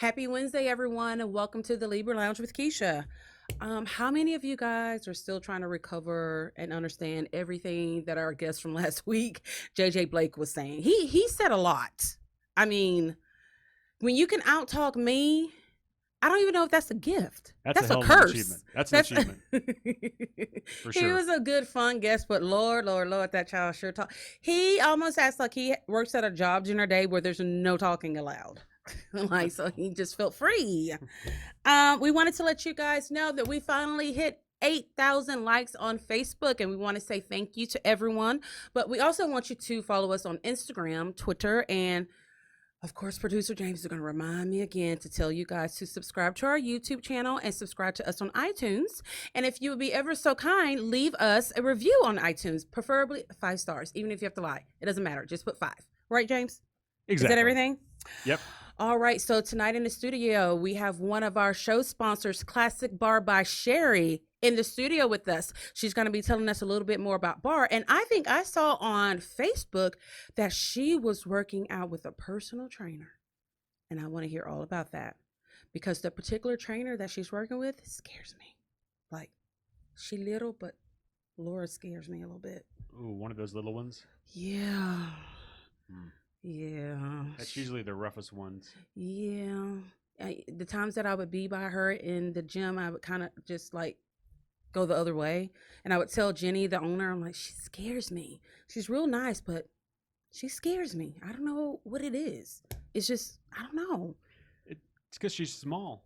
Happy Wednesday, everyone, and welcome to the Libra Lounge with Keisha. How many of you guys are still trying to recover and understand everything that our guest from last week, JJ Blake, was saying? He said a lot. I mean, when you can outtalk me, I don't even know if that's a gift. That's a hell of an achievement. That's an achievement. For He sure. was a good, fun guest, but Lord, that child sure talk. He almost acts like he works at a job dinner day where there's no talking allowed. Like, so he just felt free. We wanted to let you guys know that we finally hit 8,000 likes on Facebook, and we want to say thank you to everyone. But we also want you to follow us on Instagram, Twitter, and of course, producer James is going to remind me again to tell you guys to subscribe to our YouTube channel and subscribe to us on iTunes. And if you would be ever so kind, leave us a review on iTunes, preferably 5 stars, even if you have to lie. It doesn't matter. Just put 5. Right, James? Exactly. Is that everything? Yep. All right. So tonight in the studio, we have one of our show sponsors, Classic Barre by Sherry, in the studio with us. She's going to be telling us a little bit more about Barre. And I think I saw on Facebook that she was working out with a personal trainer. And I want to hear all about that because the particular trainer that she's working with scares me. Like, she little, but Laura scares me a little bit. Ooh, one of those little ones? Yeah. Yeah. That's usually the roughest ones. Yeah. The times that I would be by her in the gym, I would kind of just like go the other way. And I would tell Jenny, the owner, I'm like, she scares me. She's real nice, but she scares me. I don't know what it is. It's just, I don't know. It's because she's small.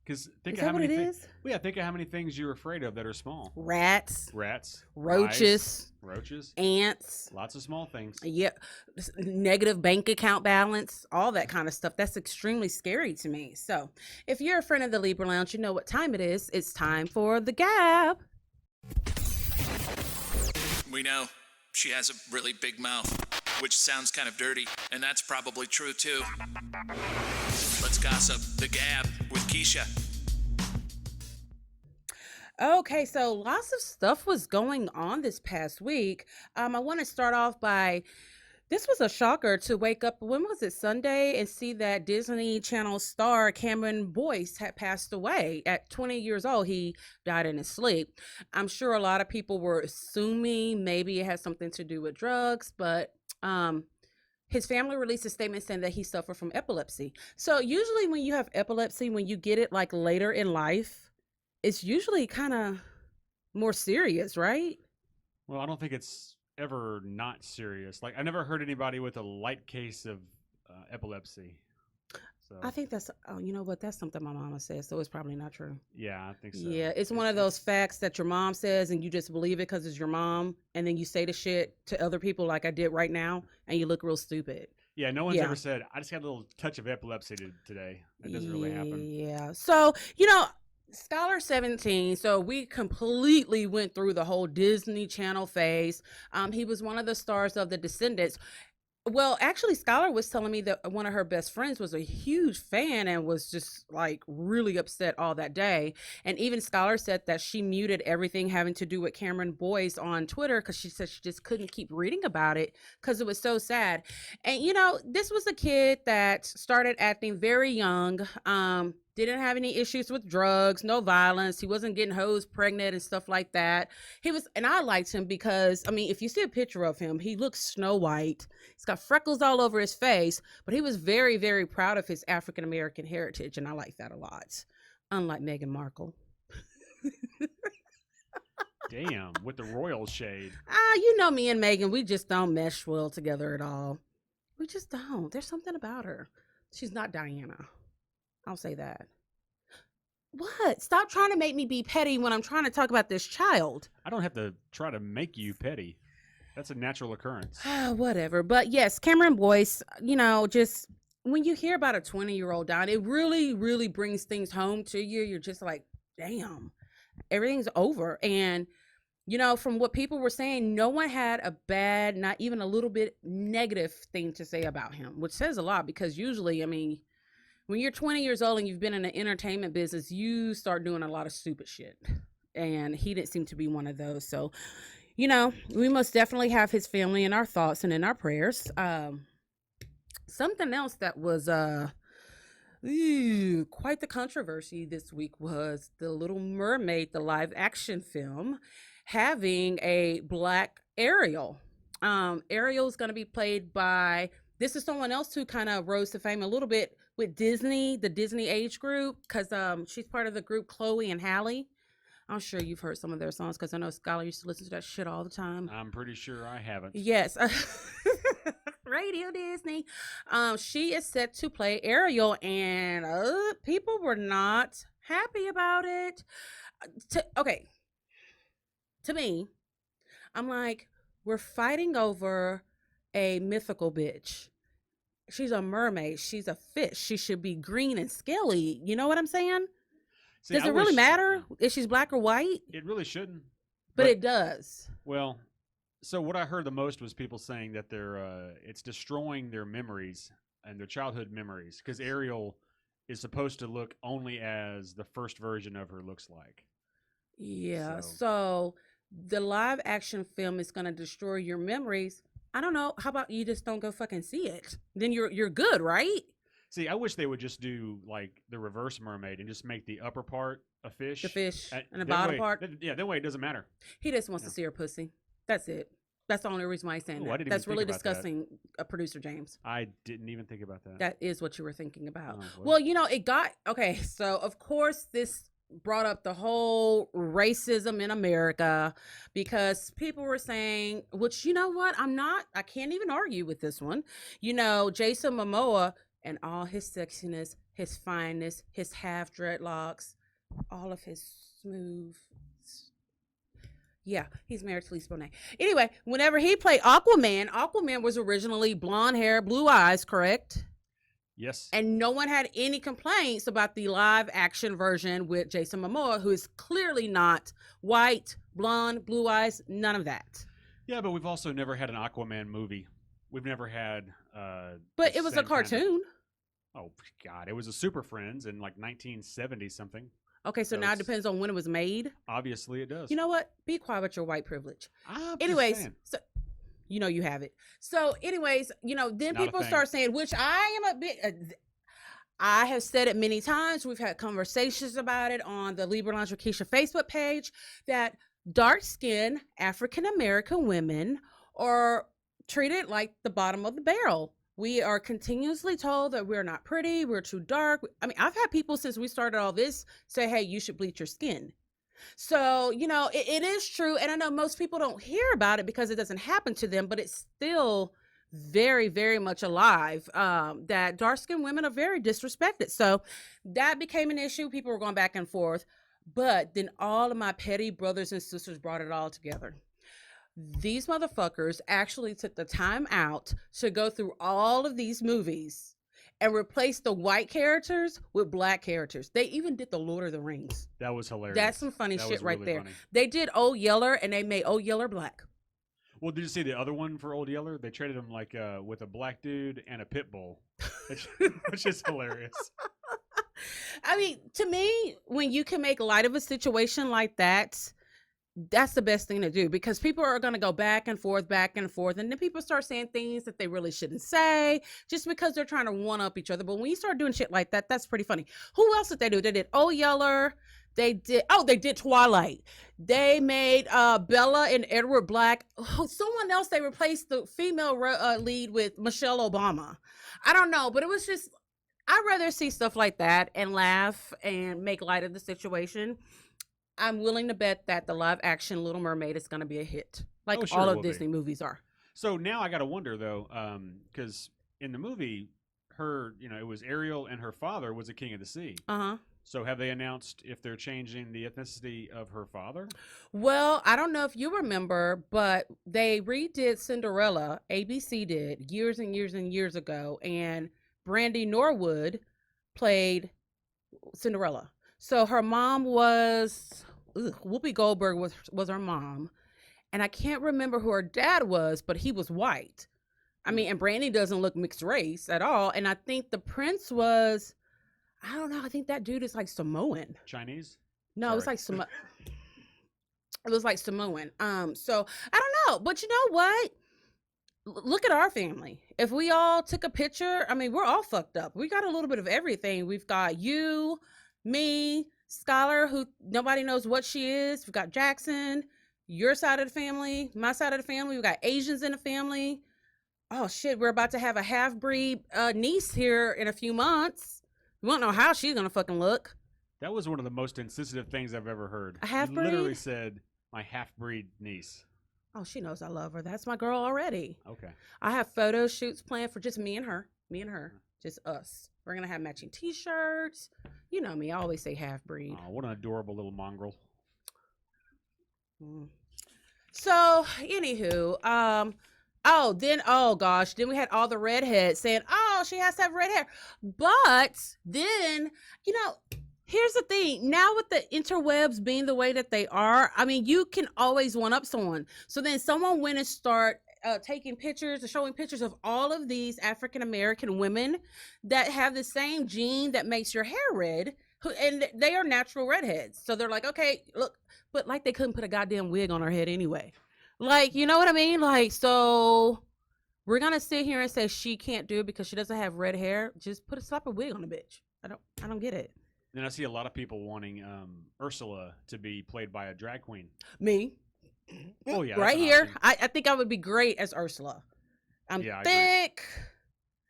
Because think Is of how that many what it things. is? Well, yeah, think of how many things you're afraid of that are small. Rats, Rats, roaches, roaches, ants. lots of small things. Yeah, negative bank account balance, all that kind of stuff. That's extremely scary to me. So if you're a friend of the Libra Lounge, you know what time it is. It's time for the Gab. We know she has a really big mouth, which sounds kind of dirty, and that's probably true too. Let's gossip. The Gab with Keisha. Okay, so lots of stuff was going on this past week. I want to start off by this was a shocker to wake up, when was it, Sunday, and see that Disney Channel star Cameron Boyce had passed away at 20 years old. He died in his sleep. I'm sure a lot of people were assuming maybe it had something to do with drugs, but his family released a statement saying that he suffered from epilepsy. So usually when you have epilepsy, when you get it like later in life, it's usually kind of more serious, right? Well, I don't think it's ever not serious. Like, I never heard anybody with a light case of epilepsy. So I think that's, oh, you know what? That's something my mama says, so it's probably not true. yeah, I think so. Yeah, it's one of those facts that your mom says and you just believe it because it's your mom, and then you say the shit to other people like I did right now, and you look real stupid. Yeah, no one's Yeah. ever said, I just got a little touch of epilepsy today. That doesn't really happen. Yeah. So, Scholar 17, so we completely went through the whole Disney Channel phase. He was one of the stars of The Descendants. Well, actually, Scholar was telling me that one of her best friends was a huge fan and was just like really upset all that day. And even Scholar said that she muted everything having to do with Cameron Boyce on Twitter because she said she just couldn't keep reading about it because it was so sad. And, this was a kid that started acting very young. Didn't have any issues with drugs, no violence. He wasn't getting hoes pregnant and stuff like that. And I liked him because, if you see a picture of him, he looks Snow White. He's got freckles all over his face, but he was very, very proud of his African-American heritage, and I like that a lot. Unlike Meghan Markle. Damn, with the royal shade. Me and Meghan, we just don't mesh well together at all. We just don't. There's something about her. She's not Diana. I'll say that. What? Stop trying to make me be petty when I'm trying to talk about this child. I don't have to try to make you petty. That's a natural occurrence. Whatever. But yes, Cameron Boyce, just when you hear about a 20-year-old dying, it really, really brings things home to you. You're just like, damn, everything's over. And, from what people were saying, no one had a bad, not even a little bit negative thing to say about him, which says a lot because usually, when you're 20 years old and you've been in the entertainment business, you start doing a lot of stupid shit. And he didn't seem to be one of those. So, we most definitely have his family in our thoughts and in our prayers. Something else that was Ooh, quite the controversy this week was the Little Mermaid, the live action film, having a black Ariel. Ariel is going to be played by, this is someone else who kind of rose to fame a little bit with Disney, the Disney age group, because she's part of the group Chloe and Halle. I'm sure you've heard some of their songs because I know Skylar used to listen to that shit all the time. I'm pretty sure I haven't. Yes. Radio Disney. She is set to play Ariel, and people were not happy about it. Okay. To me, I'm like, we're fighting over a mythical bitch. She's a mermaid. She's a fish. She should be green and scaly. You know what I'm saying? See, Does it really matter if she's black or white? It really shouldn't. But it does. Well, so what I heard the most was people saying that it's destroying their memories and their childhood memories because Ariel is supposed to look only as the first version of her looks like. Yeah. So the live action film is going to destroy your memories. I don't know. How about you just don't go fucking see it? Then you're good, right? See, I wish they would just do like the reverse mermaid and just make the upper part a fish. The fish and the bottom part. That way it doesn't matter. He just wants to see her pussy. That's it. That's the only reason why he's saying that. That's really disgusting, producer James. I didn't even think about that. That is what you were thinking about. Oh, well, it got, okay, so of course this brought up the whole racism in America because people were saying, which, you know what, I can't even argue with this one. Jason Momoa and all his sexiness, his fineness, his half dreadlocks, all of his smooth. Yeah, he's married to Lisa Bonet. Anyway, whenever he played Aquaman was originally blonde hair, blue eyes, correct? Yes. And no one had any complaints about the live action version with Jason Momoa, who is clearly not white, blonde, blue eyes, none of that. Yeah, but we've also never had an Aquaman movie. We've never had But it was a cartoon. Oh God, it was a Super Friends in like 1970 something. Okay, so now it depends on when it was made. Obviously, it does. You know what? Be quiet with your white privilege. Anyways, so you have it. So, anyways, then people start saying, which I am a bit. I have said it many times. We've had conversations about it on the Libra Lounge with Keisha Facebook page that dark-skinned African American women are treated like the bottom of the barrel. We are continuously told that we're not pretty, we're too dark. I mean, I've had people since we started all this say, hey, you should bleach your skin. So, it is true. And I know most people don't hear about it because it doesn't happen to them, but it's still very, very much alive, that dark-skinned women are very disrespected. So that became an issue. People were going back and forth. But then all of my petty brothers and sisters brought it all together. These motherfuckers actually took the time out to go through all of these movies and replace the white characters with black characters. They even did the Lord of the Rings. That was hilarious. That's some funny shit right there. Funny. They did Old Yeller and they made Old Yeller black. Well, did you see the other one for Old Yeller? They traded him like with a black dude and a pit bull, which is hilarious. I mean, to me, when you can make light of a situation like that, that's the best thing to do because people are going to go back and forth, and then people start saying things that they really shouldn't say just because they're trying to one up each other. But when you start doing shit like that, that's pretty funny. Who else did they do? They did Old Yeller. They did Twilight. They made Bella and Edward black. Someone else, they replaced the female lead with Michelle Obama. I don't know, but it was just, I'd rather see stuff like that and laugh and make light of the situation. I'm willing to bet that the live action Little Mermaid is going to be a hit, like all of Disney movies are. So now I got to wonder though, because in the movie, it was Ariel and her father was a king of the sea. So have they announced if they're changing the ethnicity of her father? Well, I don't know if you remember, but they redid Cinderella. ABC did years and years and years ago, and Brandy Norwood played Cinderella. So her mom was Whoopi Goldberg was her mom, and I can't remember who her dad was, but he was white. I mean, and Brandy doesn't look mixed race at all. And I think the prince was, I don't know. I think that dude is like Samoan. Chinese? No, it was like It was like Samoan. So I don't know, but you know what? look at our family. If we all took a picture, I mean, we're all fucked up. We got a little bit of everything. We've got you, me, Scholar, who nobody knows what she is. We've got Jackson, your side of the family, my side of the family. We've got Asians in the family. Oh shit, we're about to have a half-breed niece here in a few months. We won't know how she's gonna fucking look. That was one of the most insensitive things I've ever heard. A half-breed? You literally said my half-breed niece. Oh, she knows I love her. That's my girl already. Okay. I have photo shoots planned for just me and her. Just us. We're gonna have matching T-shirts. You know me, I always say half-breed. Oh, what an adorable little mongrel. So, anywho, oh gosh, then we had all the redheads saying, oh, she has to have red hair. But then, here's the thing. Now with the interwebs being the way that they are, I mean, you can always one up someone. So then someone went and start taking pictures or showing pictures of all of these African-American women that have the same gene that makes your hair red, and they are natural redheads. So they're like, okay, look, but like they couldn't put a goddamn wig on her head anyway. Like, you know what I mean? Like, so we're going to sit here and say she can't do it because she doesn't have red hair. Just slap a wig on the bitch. I don't get it. Then I see a lot of people wanting Ursula to be played by a drag queen. Me. Oh, yeah. Right here. I think I would be great as Ursula. I'm thick.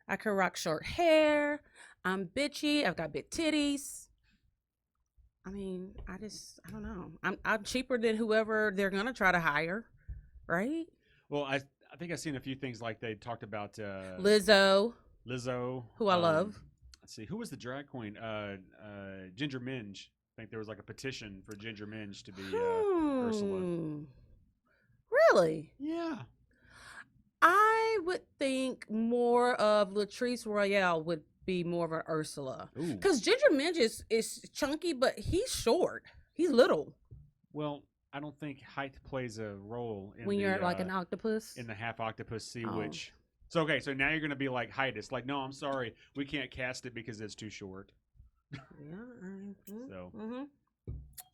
I can rock short hair. I'm bitchy. I've got big titties. I mean, I don't know. I'm cheaper than whoever they're going to try to hire. Right? Well, I think I've seen a few things like they talked about Lizzo, who I love. Let's see, who was the drag queen? Ginger Minge. I think there was like a petition for Ginger Minge to be Ursula. Really? Yeah. I would think more of Latrice Royale would be more of an Ursula. Because Ginger Minge is chunky, but he's short. He's little. Well, I don't think height plays a role in when you're like an octopus in the half octopus sea witch. So okay, so now you're gonna be like height. It's like, no, I'm sorry, we can't cast it because it's too short. So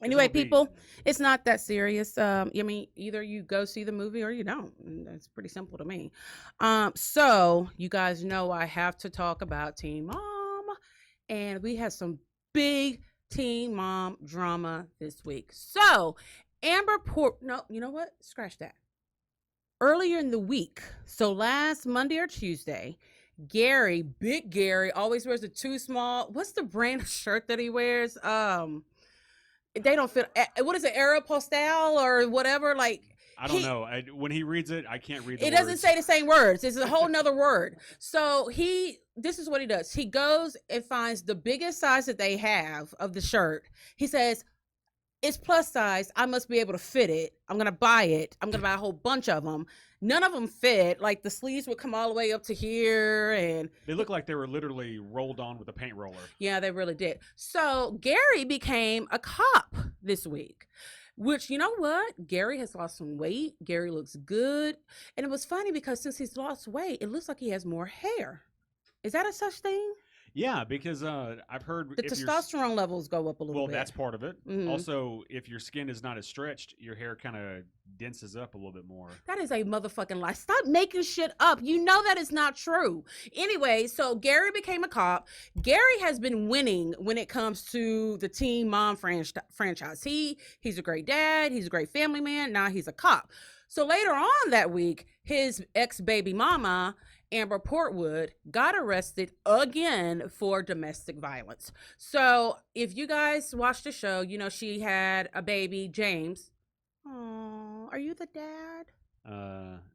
anyway, people, it's not that serious. I mean, either you go see the movie or you don't. It's pretty simple to me. So you guys know I have to talk about Teen Mom, and we have some big Teen Mom drama this week. So no, you know what? Scratch that. Earlier in the week, so last Monday or Tuesday, Big Gary, always wears a too small. What's the brand of shirt that he wears? They don't fit. What is it, Aeropostale or whatever? Like, I don't know. When he reads it, I can't read the words. It doesn't say the same words. It's a whole nother word. So this is what he does. He goes and finds the biggest size that they have of the shirt. He says, it's plus size. I must be able to fit it. I'm going to buy it. I'm going to buy a whole bunch of them. None of them fit. Like, the sleeves would come all the way up to here. And they look like they were literally rolled on with a paint roller. Yeah, they really did. So Gary became a cop this week, which, you know what? Gary has lost some weight. Gary looks good. And it was funny because since he's lost weight, it looks like he has more hair. Is that a such thing? Yeah, because I've heard the testosterone levels go up a little bit. Well, that's part of it. Also, if your skin is not as stretched, your hair kind of denses up a little bit more. That is a motherfucking lie. Stop making shit up. You know that is not true. Anyway, so Gary became a cop. Gary has been winning when it comes to the Teen Mom franchise. He's a great dad. He's a great family man. Now he's a cop. So later on that week, his ex-baby mama, Amber Portwood, got arrested again for domestic violence. So if you guys watched the show, you know she had a baby, James. Oh, are you the dad?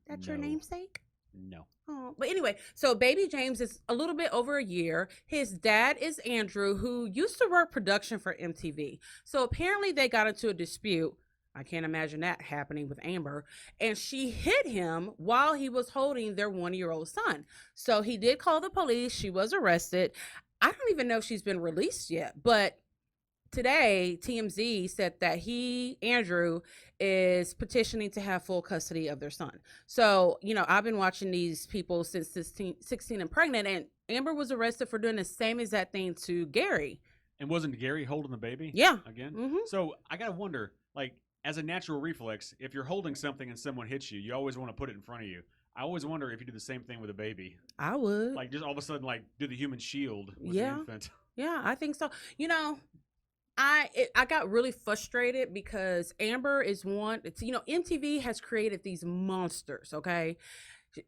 That's no. your namesake? No. Oh, but anyway, so baby James is a little bit over a year. His dad is Andrew, who used to work production for MTV. So apparently they got into a dispute. I can't imagine that happening with Amber. And she hit him while he was holding their 1-year-old son. So he did call the police. She was arrested. I don't even know if she's been released yet. But today, TMZ said that Andrew, is petitioning to have full custody of their son. So, you know, I've been watching these people since 16 and pregnant. And Amber was arrested for doing the same exact thing to Gary. And wasn't Gary holding the baby? Yeah. Again? Mm-hmm. So I got to wonder, like, as a natural reflex, if you're holding something and someone hits you, you always want to put it in front of you. I always wonder if you do the same thing with a baby. I would. Like, just all of a sudden, like, do the human shield with Yeah. the infant. Yeah, I think so. I got really frustrated because Amber is one. It's, MTV has created these monsters. Okay,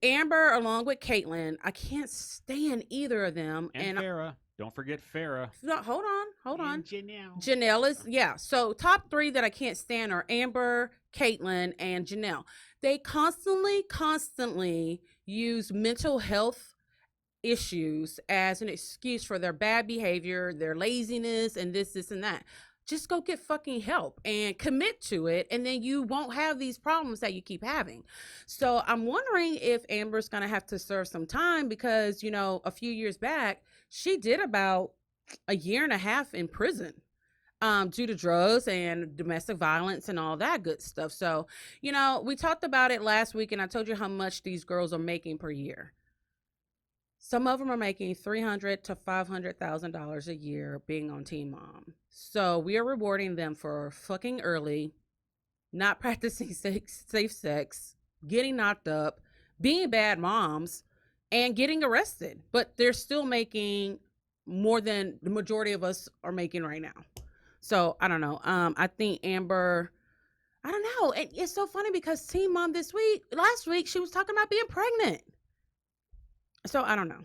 Amber along with Caitlyn, I can't stand either of them. And Farrah. Don't forget Farrah. No, hold on. And Janelle. Janelle is, yeah. So top three that I can't stand are Amber, Caitlyn, and Janelle. They constantly use mental health issues as an excuse for their bad behavior, their laziness, and this, and that. Just go get fucking help and commit to it, and then you won't have these problems that you keep having. So I'm wondering if Amber's gonna have to serve some time because, a few years back, she did about a year and a half in prison due to drugs and domestic violence and all that good stuff. So, we talked about it last week, and I told you how much these girls are making per year. Some of them are making $300,000 to $500,000 a year being on Teen Mom. So we are rewarding them for fucking early, not practicing safe sex, getting knocked up, being bad moms, and getting arrested. But they're still making more than the majority of us are making right now. So I don't know. I think Amber, I don't know. It's so funny because Teen Mom last week, she was talking about being pregnant. So I don't know.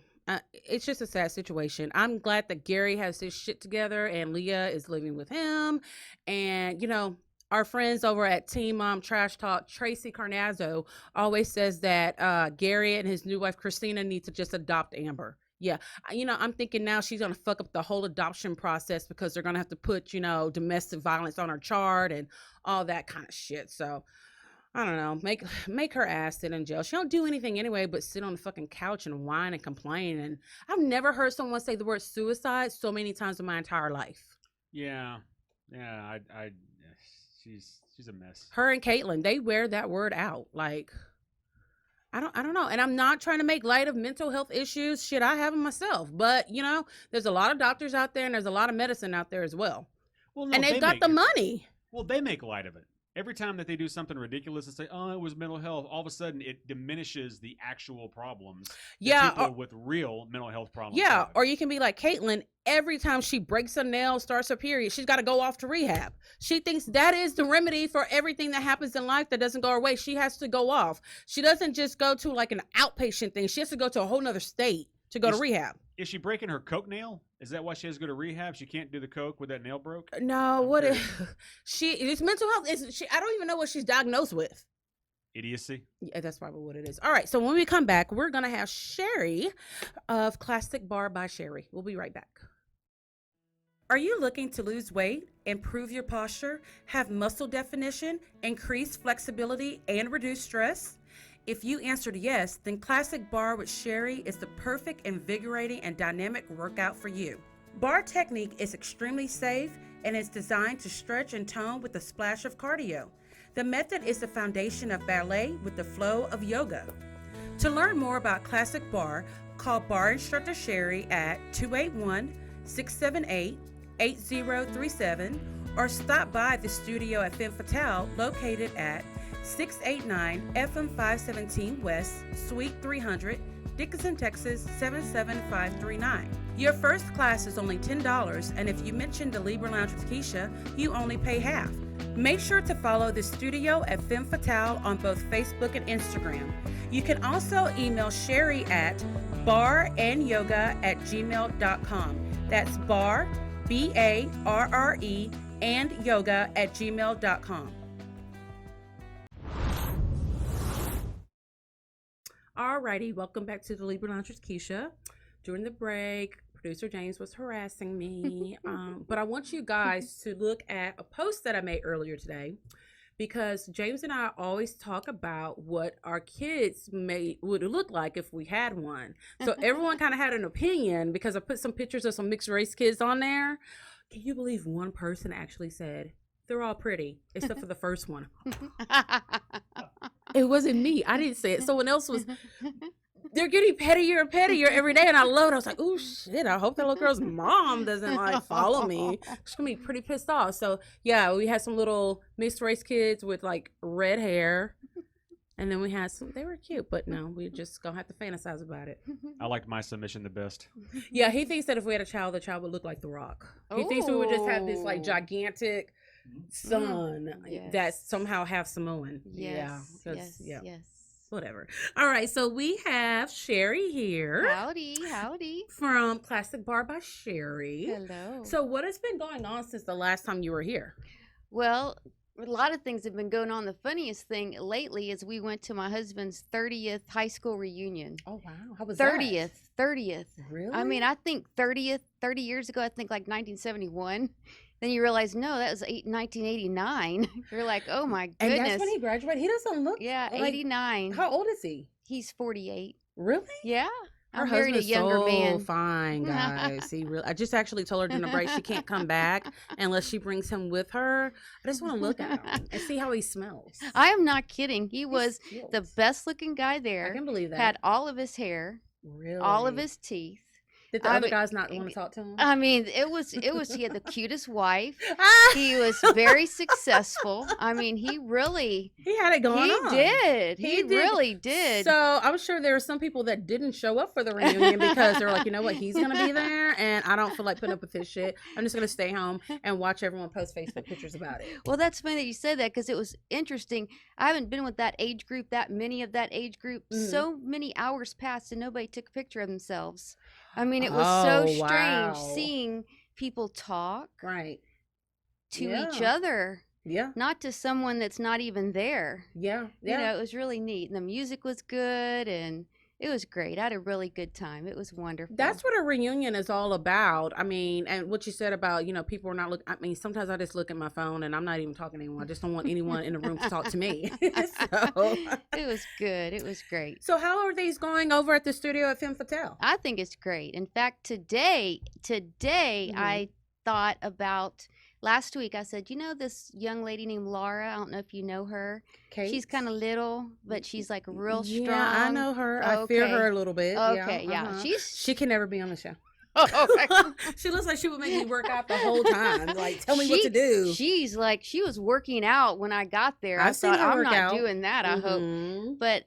It's just a sad situation. I'm glad that Gary has his shit together and Leah is living with him. And, our friends over at Teen Mom Trash Talk, Tracy Carnazzo, always says that Gary and his new wife, Christina, need to just adopt Amber. Yeah. I'm thinking now she's going to fuck up the whole adoption process because they're going to have to put, domestic violence on her chart and all that kind of shit. So I don't know, make her ass sit in jail. She don't do anything anyway but sit on the fucking couch and whine and complain. And I've never heard someone say the word suicide so many times in my entire life. Yeah. She's a mess. Her and Caitlyn, they wear that word out. Like, I don't know. And I'm not trying to make light of mental health issues. Shit, I have them myself. But, there's a lot of doctors out there and there's a lot of medicine out there as well. Well, no, and they've got the money. Well, they make light of it. Every time that they do something ridiculous and say, "Oh, it was mental health," all of a sudden it diminishes the actual problems. Yeah, people with real mental health problems. Yeah, have. or you can be like Caitlyn. Every time she breaks a nail, starts her period, she's got to go off to rehab. She thinks that is the remedy for everything that happens in life that doesn't go her way. She has to go off. She doesn't just go to like an outpatient thing. She has to go to a whole nother state to go to rehab. Is she breaking her coke nail? Is that why she has to go to rehab? She can't do the coke with that nail broke? No, it's mental health. I don't even know what she's diagnosed with. Idiocy. Yeah, that's probably what it is. All right, so when we come back, we're going to have Sherry of Classic Barre by Sherry. We'll be right back. Are you looking to lose weight, improve your posture, have muscle definition, increase flexibility, and reduce stress? If you answered yes, then Classic Barre with Sherry is the perfect, invigorating, and dynamic workout for you. Barre technique is extremely safe and is designed to stretch and tone with a splash of cardio. The method is the foundation of ballet with the flow of yoga. To learn more about Classic Barre, call Barre instructor Sherry at 281-678-8037 or stop by the studio at Femme Fatale located at 689 FM 517 West, Suite 300, Dickinson, Texas 77539. Your first class is only $10, and if you mention the Libra Lounge with Keisha, you only pay half. Make sure to follow the studio at Femme Fatale on both Facebook and Instagram. You can also email Sherry at barreandyoga@gmail.com. That's barre, BARRE, and yoga@gmail.com. Alrighty, welcome back to the Libra Lounge with Keisha. During the break, producer James was harassing me, but I want you guys to look at a post that I made earlier today, because James and I always talk about what our kids would look like if we had one. So everyone kind of had an opinion because I put some pictures of some mixed race kids on there. Can you believe one person actually said they're all pretty except for the first one? It wasn't me. I didn't say it. Someone else was. They're getting pettier and pettier every day, and I love it. I was like, "Oh shit! I hope that little girl's mom doesn't follow me. She's gonna be pretty pissed off." So yeah, we had some little mixed race kids with like red hair, And then we had some, they were cute, but no, we just gonna have to fantasize about it. I liked my submission the best. Yeah, he thinks that if we had a child, the child would look like The Rock. He thinks we would just have this like Ooh. gigantic son Yes. that somehow half Samoan. Yes. Yeah, 'cause- Yes. yeah, Yes. whatever. All right, so we have Sherry here Howdy. Howdy. from Classic Barre by Sherry. Hello. So what has been going on since the last time you were here? Well, a lot of things have been going on. The funniest thing lately is we went to my husband's 30th high school reunion. Oh wow, how was 30th. 30th. that? Really? I mean, I think 30 years ago, I think like 1971. Then you realize, no, that was 1989. You're like, oh my and goodness. that's when he graduated. He doesn't look. Yeah, like, 89. How old is he? He's 48. Really? Yeah. Her I'm marrying a husband's younger so man. fine, guys. He really. I just actually told her during the break she can't come back unless she brings him with her. I just want to look at him and see how he smells. I am not kidding. He He's was cute. the best looking guy I there. can believe that. Had all of his hair, really all of his teeth. Did the I other mean, guys not want to talk to him? I mean, it was he had the cutest wife. Ah! He was very successful. I mean, he really He had it going he on. did. He He did. really did. So I'm sure there are some people that didn't show up for the reunion because they're like, you know what, he's gonna be there, and I don't feel like putting up with this shit. I'm just gonna stay home and watch everyone post Facebook pictures about it. Well, that's funny that you said that because it was interesting. I haven't been with that age group, that many of that age group. Mhm. So many hours passed and nobody took a picture of themselves. I mean, it was Oh, so strange wow. seeing people talk Right. to each Yeah. other, Yeah. not to someone that's not even there. Yeah. You Yeah. know, it was really neat. And the music was good and it was great. I had a really good time. It was wonderful. That's what a reunion is all about. I mean, and what you said about, people are not looking. I mean, sometimes I just look at my phone and I'm not even talking to anyone. I just don't want anyone in the room to talk to me. so, It was good. It was great. so how are these going over at the studio at Femme Fatale? I think it's great. In fact, today Mhm. I thought about last week. I said, this young lady named Laura. I don't know if you know her. Kate? She's kind of little, but she's like real strong. Yeah, I know her. I fear Okay. her a little bit. Okay, yeah. uh-huh. She's She can never be on the show. okay. She looks like she would make me work out the whole time. Like, tell me what to do. She's like she was working out when I got there. I I've seen thought her I'm work not out. doing that. I hope. Mhm. But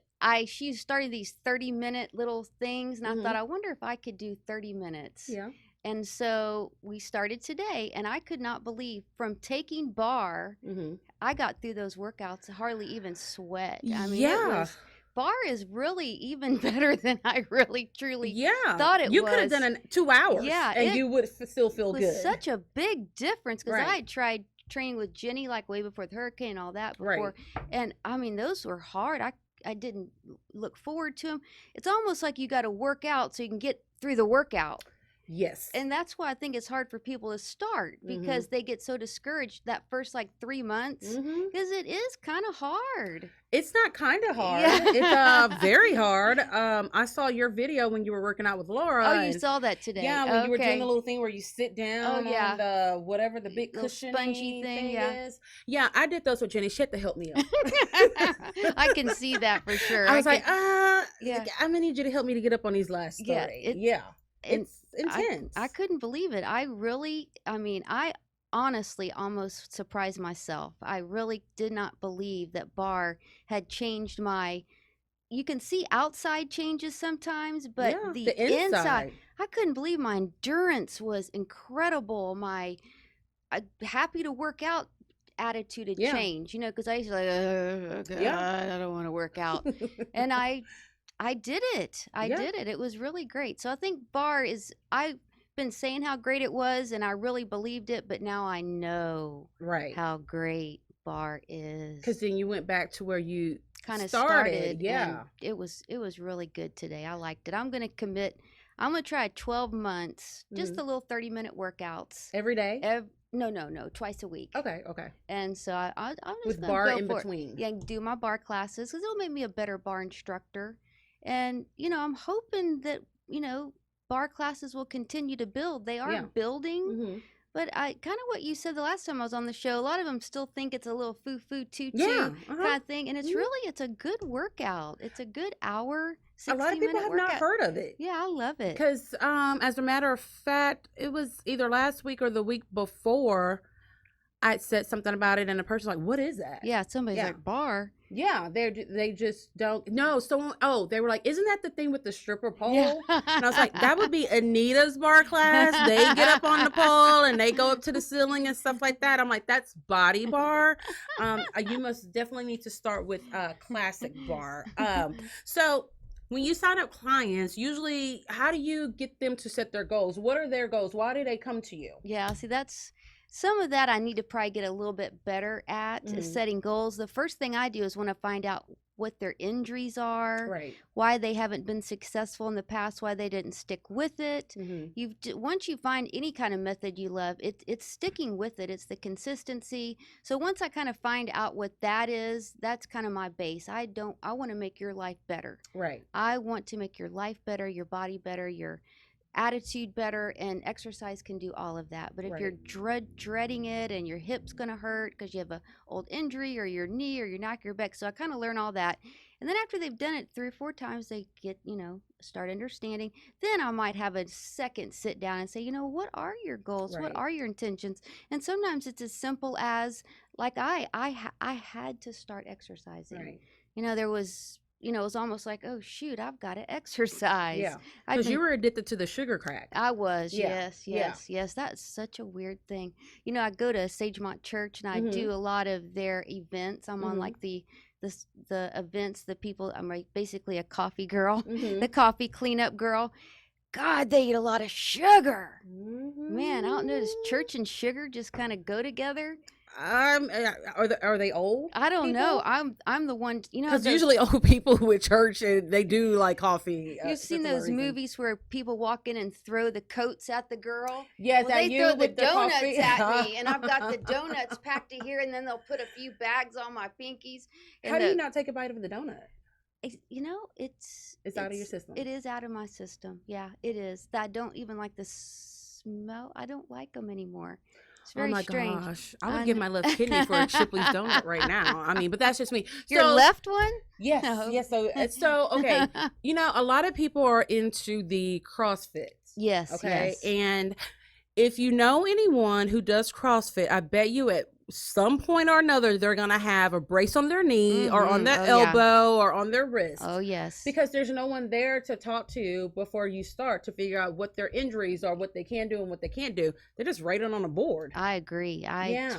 she started these 30-minute little things, and I Mhm. thought I wonder if I could do 30 minutes. Yeah. And so we started today, and I could not believe from taking bar, Mm-hmm. I got through those workouts hardly even sweat. I mean, Yeah. bar is really even better than I really truly Yeah. thought it You could have was. done 2 hours. Yeah, And it you would still feel was good. such a big difference because I Right. had tried training with Jenny like way before the hurricane and all that Right. before, and I mean those were hard. I didn't look forward to them. It's almost like you got to work out so you can get through the workout. Yes. And that's why I think it's hard for people to start because they get so discouraged that first like 3 months Mhm. because it is kind of hard. It's not kind of hard. Yeah. It's very hard. I saw your video when you were working out with Laura. Oh, you and- saw that today. Yeah, when you were doing Okay. the little thing where you sit down yeah. on the whatever the big Little cushiony spongy thing, yeah. is. Yeah, I did those with Jenny. She had to help me up. I can see that for sure. I was like, yeah. I'm gonna need you to help me to get up on these last 30. Yeah, and It's intense. I couldn't believe it. I honestly almost surprised myself. I really did not believe that bar had changed you can see outside changes sometimes, but Yeah, the inside, I couldn't believe my endurance was incredible. My happy to work out attitude had Yeah. changed, because I used to like, God, I don't want to work out. And I did it. I Yeah. did it. It was really great. So I think bar I've been saying how great it was and I really believed it, but now I know Right. how great bar is. Because then you went back to where you Kind of started. started. Yeah. And it was really good today. I liked it. I'm going to commit. I'm going to try 12 months, just Mhm. a little 30-minute workouts. Every day? No, twice a week. Okay. And so I'm just With gonna bar go in for it. between. Yeah, and do my bar classes because it'll make me a better bar instructor. And I'm hoping that bar classes will continue to build. They are Yeah. building, Mm-hmm. but I kind of what you said the last time I was on the show. A lot of them still think it's a little foo-foo tutu Yeah. kind of thing, and it's Mhm. really it's a good workout. It's a good hour. A lot of people 60-minute have workout. not heard of it. Yeah, I love it. Because, as a matter of fact, it was either last week or the week before. I said something about it, and the person's like, "What is that?" Yeah, somebody's Yeah. like, bar. Yeah, they just don't. No, someone. Oh, they were like, "Isn't that the thing with the stripper pole?" Yeah. And I was like, "That would be Anita's bar class. They get up on the pole and they go up to the ceiling and stuff like that." I'm like, "That's body bar. You must definitely need to start with classic bar." So when you sign up clients, usually, how do you get them to set their goals? What are their goals? Why do they come to you? Yeah, see, that's some of that I need to probably get a little bit better at is Mhm. setting goals. The first thing I do is when I find out what their injuries are, Right. why they haven't been successful in the past, why they didn't stick with it. Mm-hmm. Once you find any kind of method you love, it's sticking with it. It's the consistency. So once I kind of find out what that is, that's kind of my base. I want to make your life better. Right. I want to make your life better, your body better, your attitude better, and exercise can do all of that. But if you're dreading it and your hip's going to hurt because you have a old injury or your knee or your neck or your back, so I kind of learn all that. And then after they've done it 3 or 4 times, they get, start understanding. Then I might have a second sit down and say, what are your goals? What Right. are your intentions? And sometimes it's as simple as, like, I had to start exercising. Right. There was, it was almost like, oh shoot, I've got to exercise. Yeah. I'd Because been you were addicted to the sugar crack. I was, Yeah, yeah. yes. That's such a weird thing. I go to Sagemont Church and I Mhm. do a lot of their events. I'm on Mhm. like the events, the people. I'm like basically a coffee girl, Mhm. the coffee cleanup girl. God, they eat a lot of sugar. Mhm. Man, I don't know. Does church and sugar just kind of go together? Are they old? I don't know. People? I'm the one. Because usually old people with church, they do like coffee. You've seen for some those reason. movies where people walk in and throw the coats at the girl? Yes, Well, at they you throw the with the donuts coffee. at me, and I've got the donuts packed to here, and then they'll put a few bags on my pinkies. And How do you not take a bite of the donut? It's out of your system. It is out of my system. Yeah, it is. I don't even like the smell. I don't like them anymore. It's Oh very my strange. gosh. I would give my left kidney for a Chipley's donut right now. I mean, but that's just me. Your So, left one? yes, No. yes. So okay. A lot of people are into the CrossFit. Yes, Okay. yes. And if you know anyone who does CrossFit, I bet you at some point or another they're gonna have a brace on their knee or on their Oh, yeah. elbow or on their wrist. Oh, yes. Because there's no one there to talk to before you start to figure out what their injuries are, what they can do and what they can't do. They're just writing on a board. I agree. That's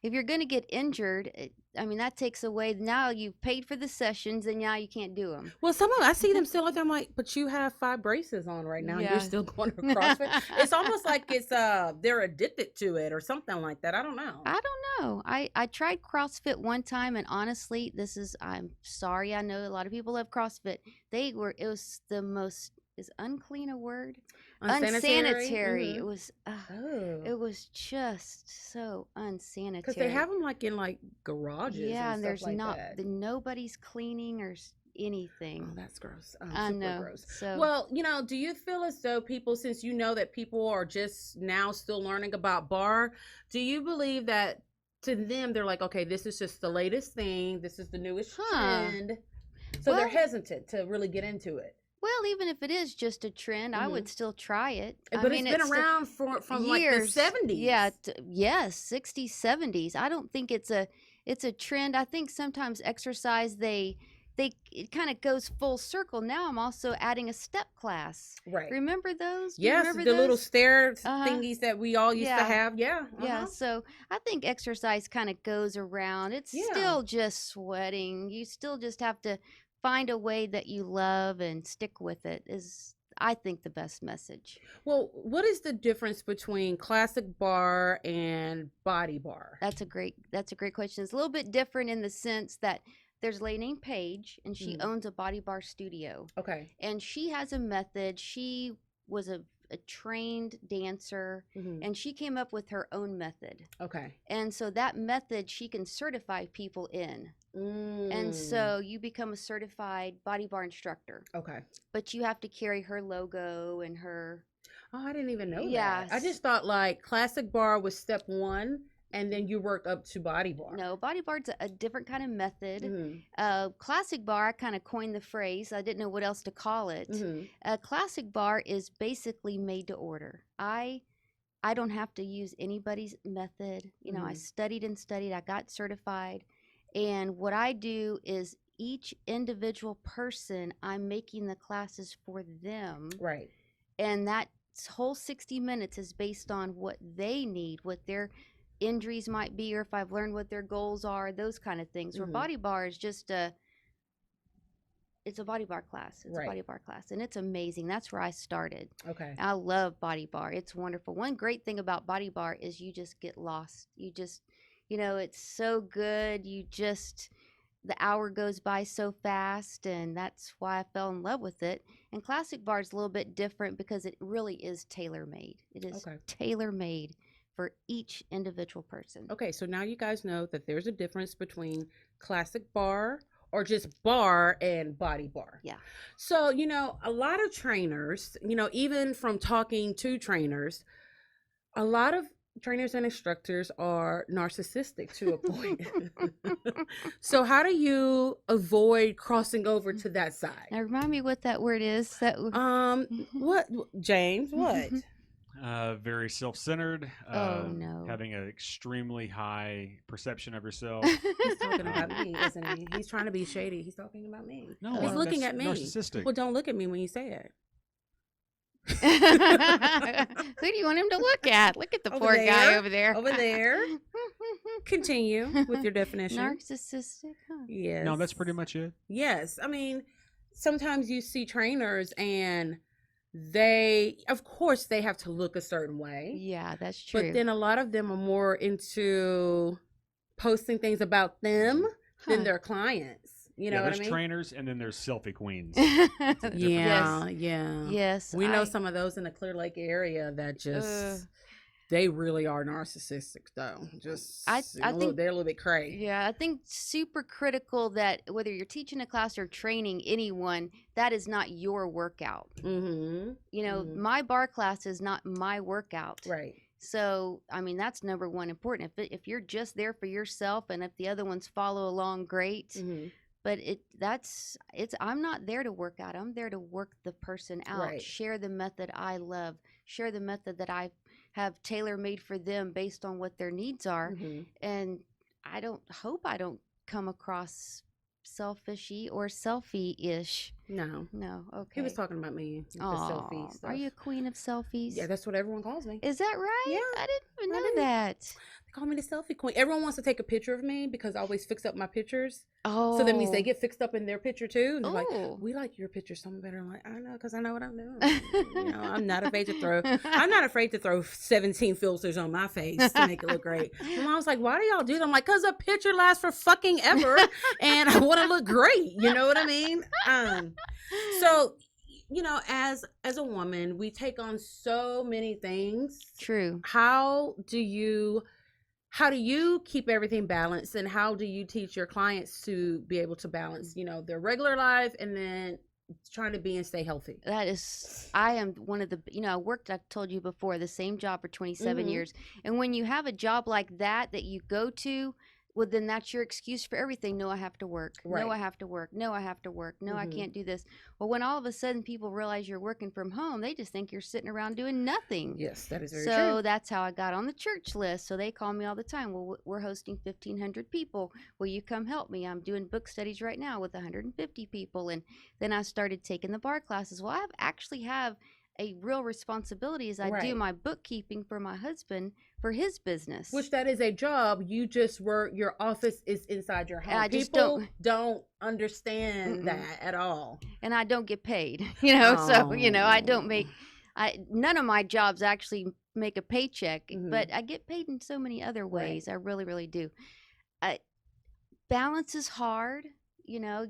if you're going to get injured, that takes away. Now you've paid for the sessions and now you can't do them. Well, some of them, I see them still like that. I'm like, but you have 5 braces on right now. And Yeah. you're still going to CrossFit. It's almost like they're addicted to it or something like that. I don't know. I don't know. I tried CrossFit one time, and honestly, I'm sorry. I know a lot of people love CrossFit. It was the most, is unclean a word? Unsanitary. It was, it was just so unsanitary. Because they have them like in like garages. Yeah, and there's like not, that. nobody's cleaning or anything. Oh, that's gross. I Super know. gross. So, well, do you feel as though people, since you know that people are just now still learning about bar, do you believe that to them they're like, okay, this is just the latest thing, this is the newest trend, so they're hesitant to really get into it? Well, even if it is just a trend, I would still try it. But it's been around from years. Like the 70s. Yeah, yes, 60s, 70s. I don't think it's a trend. I think sometimes exercise it kind of goes full circle. Now I'm also adding a step class. Right. Remember those? Yes, the little stair thingies that we all used to have. Yeah. Yeah. So I think exercise kind of goes around. It's still just sweating. You still just have to find a way that you love and stick with it is, I think, the best message. Well, what is the difference between classic bar and body bar? That's a great question. It's a little bit different in the sense that there's a lady named Paige, and she owns a body bar studio. Okay. And she has a method. She was a trained dancer, and she came up with her own method. Okay. And so that method she can certify people in. And so you become a certified body bar instructor. Okay. But you have to carry her logo and her. Oh, I didn't even know Yes. that. I just thought like classic bar was step 1 and then you work up to body bar. No, body bar's a different kind of method. Classic bar, I kind of coined the phrase. I didn't know what else to call it. Classic bar is basically made to order. I I don't have to use anybody's method. You know, I studied and studied, I got certified. And what I do is each individual person, I'm making the classes for them. Right. And that whole 60 minutes is based on what they need, what their injuries might be, or if I've learned what their goals are, those kind of things. Where Body Barre is just it's a Body Barre class. It's a Body Barre class, and it's amazing. That's where I started. Okay. I love Body Barre. It's wonderful. One great thing about Body Barre is you just get lost. You just, you know, it's so good. You just, the hour goes by so fast, and that's why I fell in love with it. And Classic Barre is a little bit different because it really is tailor-made. It is tailor-made for each individual person. Okay, so now you guys know that there's a difference between Classic Barre or just barre and Body Barre. Yeah. So, you know, a lot of trainers, you know, even from talking to trainers, a lot of trainers and instructors are narcissistic to a point. So how do you avoid crossing over to that side? Now remind me what that word is. That What, James? What? Very self-centered. Oh, no. Having an extremely high perception of yourself. He's talking about me, isn't he? He's trying to be shady. He's talking about me. No, he's looking that's at me. narcissistic. Well, don't look at me when you say it. Who do you want him to look at? Look at the Over poor guy there. over there. Over there. Continue with your definition. Narcissistic, huh? Yes. No, that's pretty much it. Yes. I mean, sometimes you see trainers and they, of course, they have to look a certain way. Yeah, that's true. But then a lot of them are more into posting things about them than their clients. You know what I there's mean? trainers and then there's selfie queens. Yeah, yeah. Yes. We know some of those in the Clear Lake area that just they really are narcissistic though. Just I think they're a little bit crazy. Yeah, I think super critical that whether you're teaching a class or training anyone, that is not your workout. You know, my bar class is not my workout. Right. So, I mean, that's number one important. If you're just there for yourself and if the other ones follow along, great. But I'm not there to work out. I'm there to work the person out, Right. share the method I love, share the method that I have tailor-made for them based on what their needs are. And I don't come across selfishy or selfie-ish. No. Okay. He was talking about me with the selfie stuff. Are you a queen of selfies? Yeah, that's what everyone calls me. Is that right? Yeah. I didn't even know that. They call me the selfie queen. Everyone wants to take a picture of me because I always fix up my pictures. Oh. So that means they get fixed up in their picture too. And they're like, Oh. we like your picture so much better. I'm like, I know, because I know what I'm doing. You know, I'm not afraid to throw 17 filters on my face to make it look great. And I was like, why do y'all do that? I'm like, because a picture lasts for fucking ever and I want to look great. You know what I mean? So, you know, as a woman, we take on so many things. True. How do you keep everything balanced, and how do you teach your clients to be able to balance, you know, their regular life and then trying to be and stay healthy? I am one of the, you know, I told you before, the same job for 27 years. And when you have a job like that you go to, well, then that's your excuse for everything. No, I have to work. Right. No, I have to work. No, I have to work. No, I can't do this. Well, when all of a sudden people realize you're working from home, they just think you're sitting around doing nothing. Yes, that is very true. So that's how I got on the church list. So they call me all the time. Well, we're hosting 1,500 people. Will you come help me? I'm doing book studies right now with 150 people. And then I started taking the bar classes. Well, I actually have a real responsibility as I do my bookkeeping for my husband for his business. Which that is a job. You just work, your office is inside your home. I just People don't understand that at all. And I don't get paid, you know, so, you know, none of my jobs actually make a paycheck, but I get paid in so many other ways. I really, really do. Balance is hard, you know,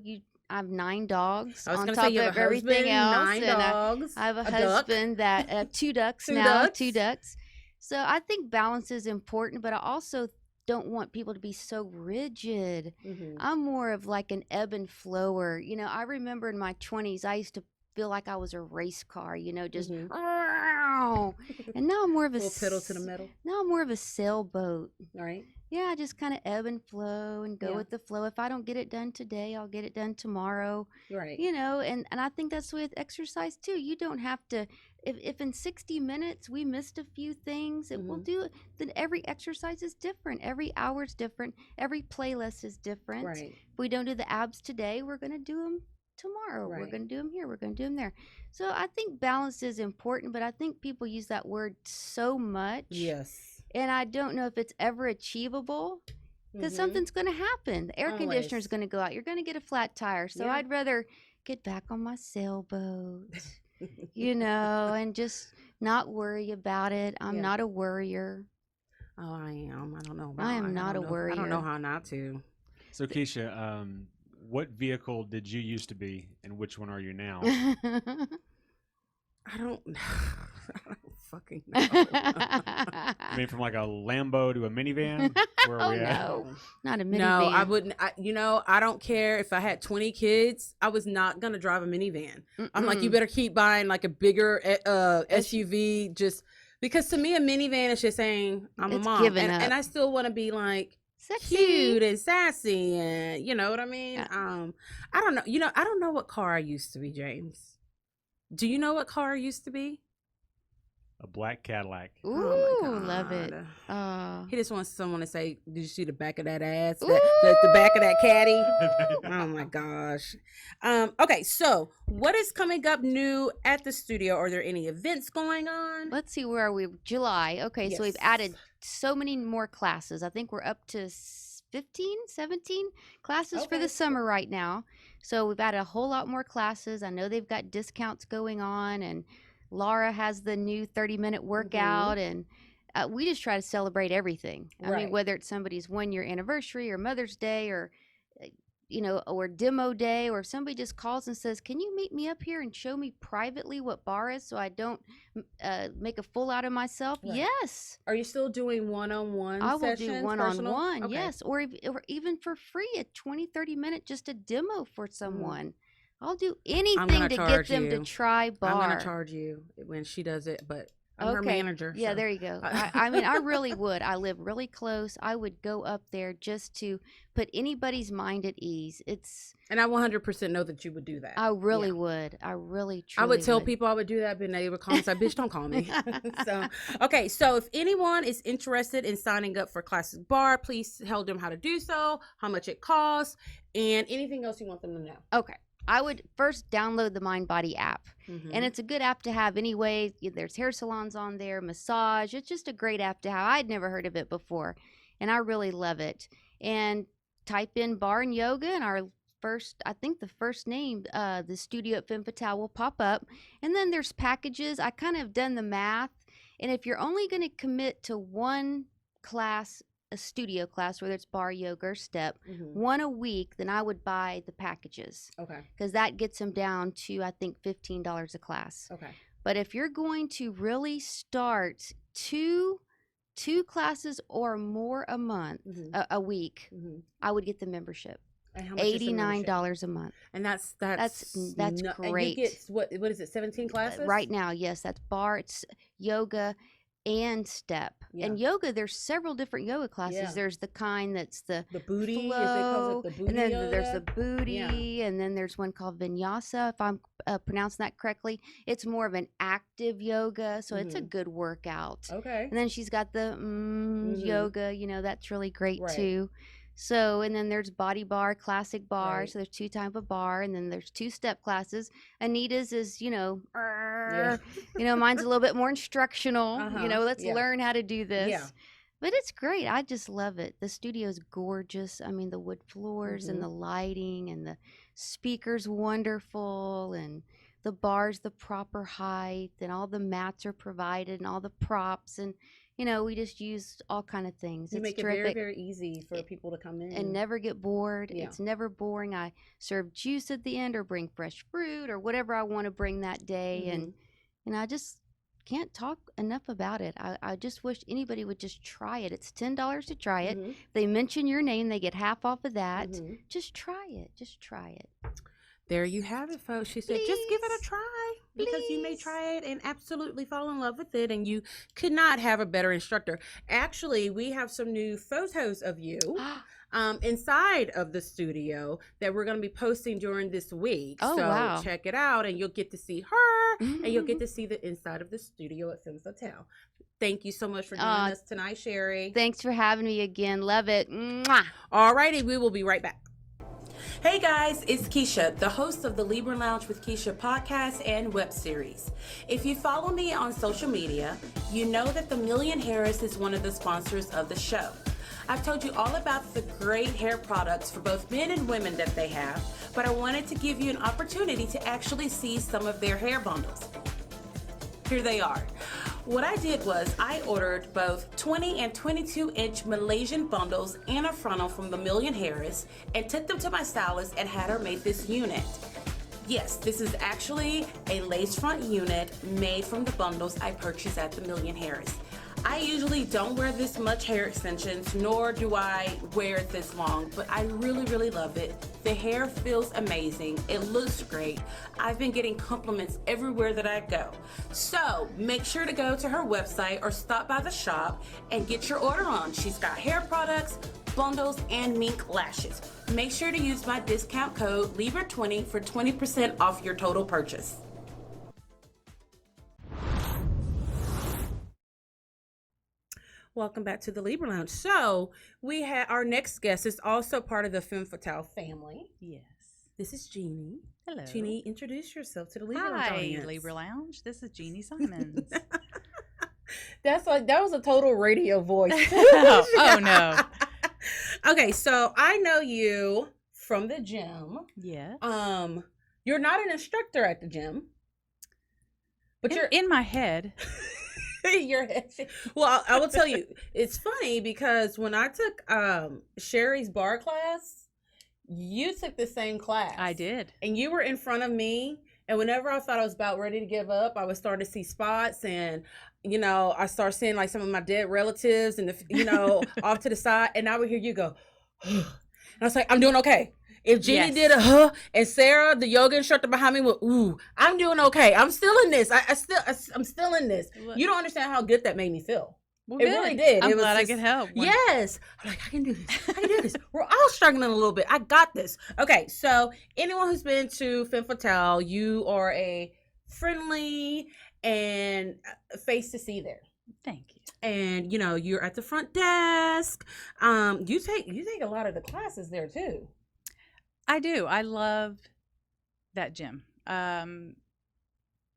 I have 9 dogs on top of everything else. 9 dogs. I have a husband that 2 ducks now. 2 ducks. So I think balance is important, but I also don't want people to be so rigid. I'm more of like an ebb and flower. You know, I remember in my 20s, I used to feel like I was a race car, you know, just and now I'm more of a pedal to the metal. Now I'm more of a sailboat. All right. Yeah, I just kind of ebb and flow and go with the flow. If I don't get it done today, I'll get it done tomorrow. Right. You know, and I think that's with exercise too. You don't have to, if in 60 minutes we missed a few things, it will do it. Then every exercise is different. Every hour is different. Every playlist is different. Right. If we don't do the abs today, we're going to do them tomorrow. We're Right. going to do them here. We're going to do them there. So I think balance is important, but I think people use that word so much. Yes. And I don't know if it's ever achievable because something's going to happen. The air conditioner is Always. going to go out. You're going to get a flat tire. So Yeah. I'd rather get back on my sailboat, you know, and just not worry about it. I'm Yeah. not a worrier. Oh, I am. I don't know. I am not a I don't know worrier. how not to. So Keisha, what vehicle did you used to be, and which one are you now? I don't fucking know. I mean, from like a Lambo to a minivan. Where are Oh, we at? no. Not a minivan. No, I wouldn't. I don't care if I had 20 kids. I was not gonna drive a minivan. I'm like, you better keep buying like a bigger SUV, just because to me a minivan is just saying I'm It's a mom, giving and up. I still want to be like Sexy. cute and sassy, and you know what I mean. Yeah. I don't know. I don't know what car I used to be, James. Do you know what car I used to be? A black Cadillac. Ooh, Oh my love it. God. He just wants someone to say, "Did you see the back of that ass? The back of that caddy?" Oh my gosh. Okay, so what is coming up new at the studio? Are there any events going on? Let's see, where are we? July. Okay, so we've Yes. added so many more classes. I think we're up to 15, 17 classes for Okay. the summer right now. So we've added a whole lot more classes. I know they've got discounts going on, and Laura has the new 30-minute workout, and we just try to celebrate everything. I mean, Right. whether it's somebody's 1-year anniversary or Mother's Day or or demo day, or if somebody just calls and says, can you meet me up here and show me privately what bar is so I don't make a fool out of myself? Right. Yes. Are you still doing one-on-one I will sessions? do personal? one-on-one, Okay. yes, or even for free, a 20-30 minute just a demo for someone. I'll do anything gonna to get charge them to you. try bar. I'm gonna charge you when she does it, but I'm her Okay. manager. Yeah, so. there you go. I mean, I really would. I live really close. I would go up there just to put anybody's mind at ease. And I 100% know that you would do that. I really would. I really, I truly would tell people I would do that, but they would call me and say, bitch, don't call me. So, okay. So if anyone is interested in signing up for Classic Barre, please tell them how to do so, how much it costs, and anything else you want them to know. Okay. I would first download the MindBody app. And it's a good app to have anyway. There's hair salons on there, massage. It's just a great app to have. I'd never heard of it before, and I really love it. And type in bar and yoga, and I think the first name, the studio at Fatale will pop up. And then there's packages. I kind of done the math. And if you're only going to commit to one class, a studio class, whether it's bar, yoga, or step, one a week, then I would buy the packages. Okay. Because that gets them down to, I think, $15 a class. Okay. But if you're going to really start two classes or more a month, a week, I would get the membership. And how much is the membership? $89 a month. And that's great. And you get what is it? 17 classes Right now? Yes, that's bar, it's yoga, and step. And yoga, there's several different yoga classes. Yeah. There's the kind that's the booty, flow, as they call it, the booty and then yoga. there's the booty, Yeah. and then there's one called vinyasa, if I'm pronouncing that correctly. It's more of an active yoga, so it's a good workout. Okay. And then she's got the yoga, that's really great too. So, and then there's body bar, classic bar. Right. So there's 2 type of bar, and then there's 2 step classes. Anita's is, mine's a little bit more instructional. Let's learn how to do this. Yeah. But it's great. I just love it. The studio's gorgeous. I mean, the wood floors and the lighting and the speakers wonderful, and the bar's the proper height, and all the mats are provided, and all the props, and we just use all kind of things. You It's make it terrific. very, very easy for people to come in And never get bored. Yeah. It's never boring. I serve juice at the end, or bring fresh fruit, or whatever I want to bring that day. And I just can't talk enough about it. I just wish anybody would just try it. It's $10 to try it. If they mention your name, they get half off of that. Just try it. Just try it. There you have it, folks. She said, just give it a try, because you may try it and absolutely fall in love with it, and you could not have a better instructor. Actually, we have some new photos of you inside of the studio that we're going to be posting during this week. Oh, so wow. check it out, and you'll get to see her and you'll get to see the inside of the studio at Femme Fatale. Thank you so much for joining us tonight, Sherry. Thanks for having me again. Love it. Mwah. All righty, we will be right back. Hey guys, it's Keisha, the host of the Libra Lounge with Keisha podcast and web series. If you follow me on social media, you know that the Million Harris is one of the sponsors of the show. I've told you all about the great hair products for both men and women that they have, but I wanted to give you an opportunity to actually see some of their hair bundles. Here they are. What I did was I ordered both 20 and 22-inch Malaysian bundles and a frontal from the Million Harris and took them to my stylist and had her make this unit. Yes, this is actually a lace front unit made from the bundles I purchased at the Million Harris. I usually don't wear this much hair extensions, nor do I wear it this long, but I really love it. The hair feels amazing. It looks great. I've been getting compliments everywhere that I go. So make sure to go to her website or stop by the shop and get your order on. She's got hair products, bundles, and mink lashes. Make sure to use my discount code Libra20 for 20% off your total purchase. Welcome back to the Libra Lounge. So we had our next guest is also part of the Femme Fatale family. Yes. This is Jeannie. Hello. Jeannie, introduce yourself to the Libra Lounge Hi, audience. Libra Lounge. This is Jeannie Simons. That was a total radio voice. Oh, no. Okay, so I know you from the gym. Yes. You're not an instructor at the gym, but you're in my head. your head. Well, I will tell you, it's funny because when I took Sherry's bar class, you took the same class. I did. And you were in front of me. And whenever I thought I was about ready to give up, I was starting to see spots. And, you know, I started seeing like some of my dead relatives and, off to the side. And I would hear you go, and I was like, I'm doing okay. If Jeannie did a and Sarah, the yoga instructor behind me, went, ooh, I'm doing okay. I'm still in this. I'm still in this. You don't understand how good that made me feel. Well, it good. really did. I'm It was glad I just- could help. Yes. I'm like, I can do this. I can do this. We're all struggling a little bit. I got this. Okay. So anyone who's been to Femme Fatale, you are a friendly and face to see there. Thank you. And, you're at the front desk. You take a lot of the classes there too. I do. I love that gym.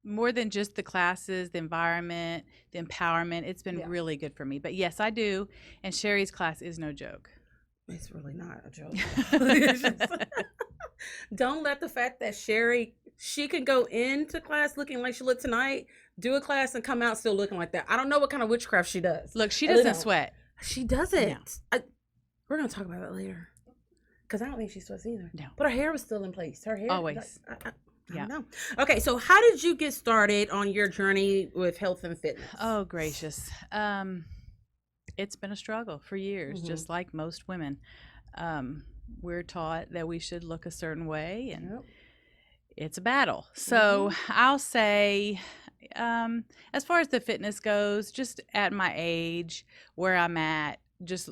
More than just the classes, the environment, the empowerment. It's been really good for me. But yes, I do. And Sherry's class is no joke. It's really not a joke. Don't let the fact that she can go into class looking like she looked tonight, do a class and come out still looking like that. I don't know what kind of witchcraft she does. Look, she doesn't sweat. She doesn't. We're going to talk about that later. Because I don't think she sweats either. No. But her hair was still in place. Her hair. Always. I don't know. Okay, so how did you get started on your journey with health and fitness? Oh, gracious. It's been a struggle for years, just like most women. We're taught that we should look a certain way, and it's a battle. So I'll say, as far as the fitness goes, just at my age, where I'm at, just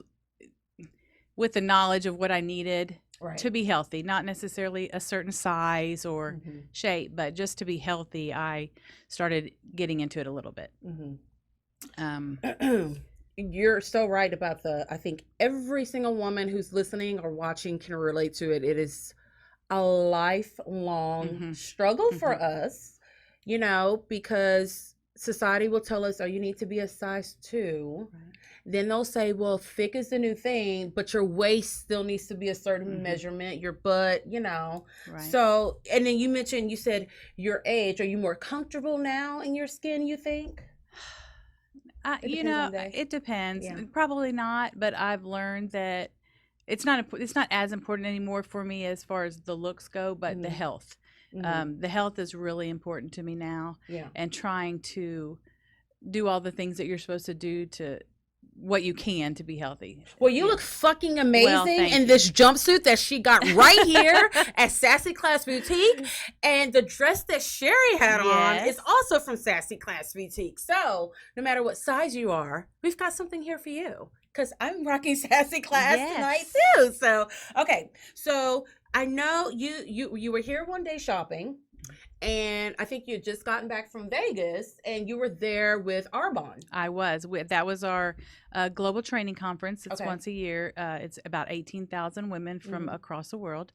with the knowledge of what I needed to be healthy, not necessarily a certain size or shape, but just to be healthy, I started getting into it a little bit. You're so right about I think every single woman who's listening or watching can relate to it. It is a lifelong struggle for us, because society will tell us, oh, you need to be a size 2. Right. Then they'll say, well, thick is the new thing, but your waist still needs to be a certain measurement, your butt, Right. So, and then you said your age. Are you more comfortable now in your skin, you think? It depends. Yeah. Probably not, but I've learned that it's not as important anymore for me as far as the looks go, but the health. The health is really important to me now. Yeah. And trying to do all the things that you're supposed to do to what you can to be healthy. Well, you look fucking amazing in this jumpsuit that she got right here at Sassy Class Boutique. And the dress that Sherry had on is also from Sassy Class Boutique. So no matter what size you are, we've got something here for you. Because I'm rocking Sassy Class tonight too. So, okay. So I know you were here one day shopping And I think you had just gotten back from Vegas, and you were there with Arbonne. I was. That was our global training conference. It's Okay. once a year. It's about 18,000 women from Mhm. across the world,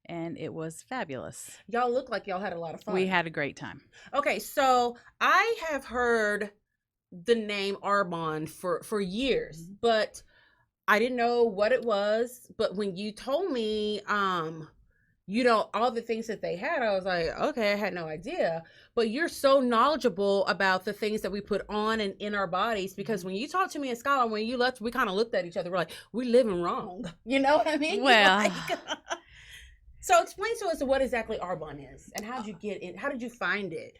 and it was fabulous. Y'all look like y'all had a lot of fun. We had a great time. Okay, so I have heard the name Arbonne for years, but I didn't know what it was. But when you told me, all the things that they had, I was like, okay, I had no idea. But you're so knowledgeable about the things that we put on and in our bodies, because when you talked to me and Scholar, when you left, we kind of looked at each other. We're like, we living wrong. You know what I mean? Well, Like, so explain to us what exactly Arbonne is, and how did you get it? How did you find it?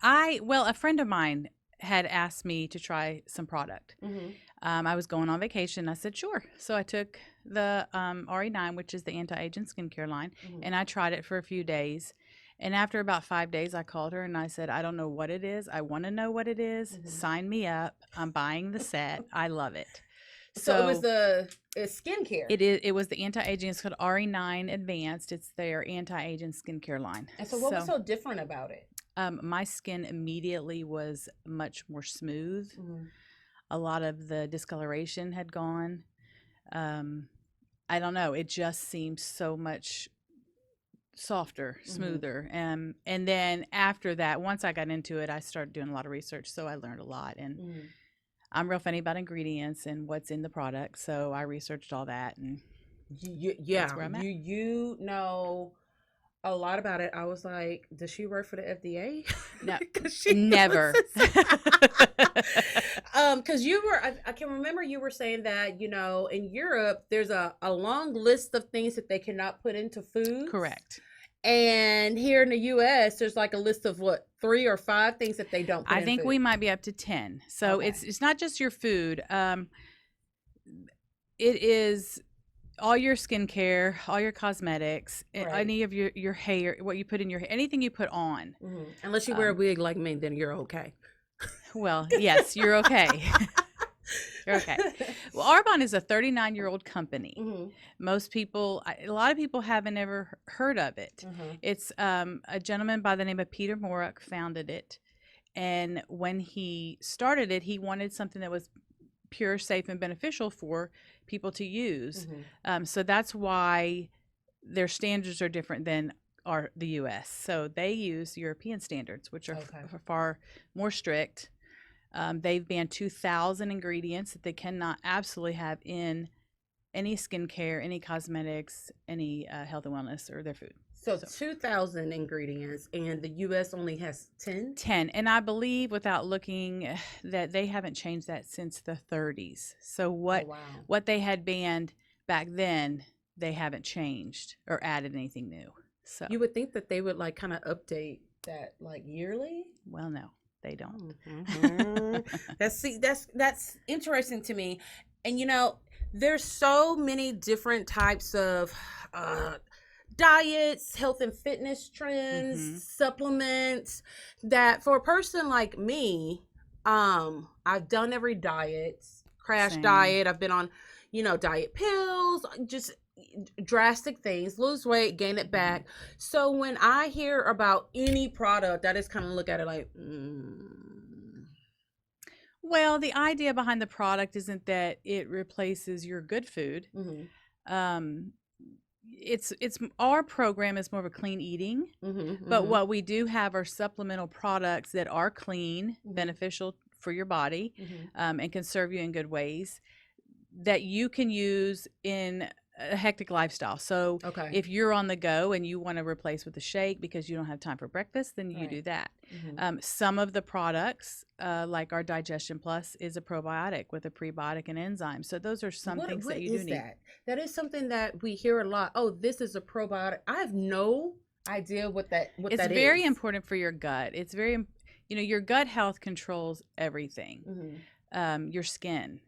a friend of mine had asked me to try some product. Mm-hmm. I was going on vacation. I said, sure. So I took the Re9, which is the anti-aging skincare line, Mm-hmm. and I tried it for a few days. And after about 5 days, I called her and I said, I don't know what it is. I want to know what it is. Mhm. Sign me up. I'm buying the set. I love it. So it was it's skincare. It was the anti-aging. It's called Re9 Advanced. It's their anti-aging skincare line. And so what was so different about it? My skin immediately was much more smooth. Mm-hmm. A lot of the discoloration had gone. I don't know. It just seemed so much softer, smoother. And then after that, once I got into it, I started doing a lot of research. So I learned a lot. And I'm real funny about ingredients and what's in the product. So I researched all that. And that's where I'm at. You know a lot about it. I was like, does she work for the FDA? No, 'Cause she never. Because I can remember you were saying that, in Europe, there's a long list of things that they cannot put into food. Correct. And here in the U.S., there's like a list of 3 or 5 things that they don't put I in think food. we might be up to 10. So Okay. it's not just your food. It is all your skincare, all your cosmetics, Right. any of your hair, what you put in your hair, anything you put on. Unless you wear a wig like me, then you're okay. Well, yes, you're okay. You're okay. Well, Arbonne is a 39-year-old company. Most people, a lot of people haven't ever heard of it. It's a gentleman by the name of Peter Morak founded it. And when he started it, he wanted something that was pure, safe, and beneficial for people to use. So that's why their standards are different than the U.S. So they use European standards, which are far more strict. They've banned 2,000 ingredients that they cannot absolutely have in any skincare, any cosmetics, any health and wellness, or their food. So 2,000 ingredients, and the U.S. only has 10? 10. And I believe, without looking, that they haven't changed that since the 30s. So what they had banned back then, they haven't changed or added anything new. So you would think that they would kind of update that yearly? Well, no, they don't. That's interesting to me. And there's so many different types of diets, health and fitness trends, supplements, that for a person like me, I've done every diet, crash Same. diet. I've been on, diet pills, just drastic things, lose weight, gain it back. So when I hear about any product, I just kind of look at it like, Well, the idea behind the product isn't that it replaces your good food. It's our program is more of a clean eating, but what we do have are supplemental products that are clean, beneficial for your body, and can serve you in good ways that you can use in a hectic lifestyle. So if you're on the go and you want to replace with a shake because you don't have time for breakfast, then you do that. Some of the products, like our Digestion Plus, is a probiotic with a prebiotic and enzyme. So those are some things that you do need. That is something that we hear a lot. Oh, this is a probiotic. I have no idea what that is. It's very important for your gut. It's very, your gut health controls everything, your skin,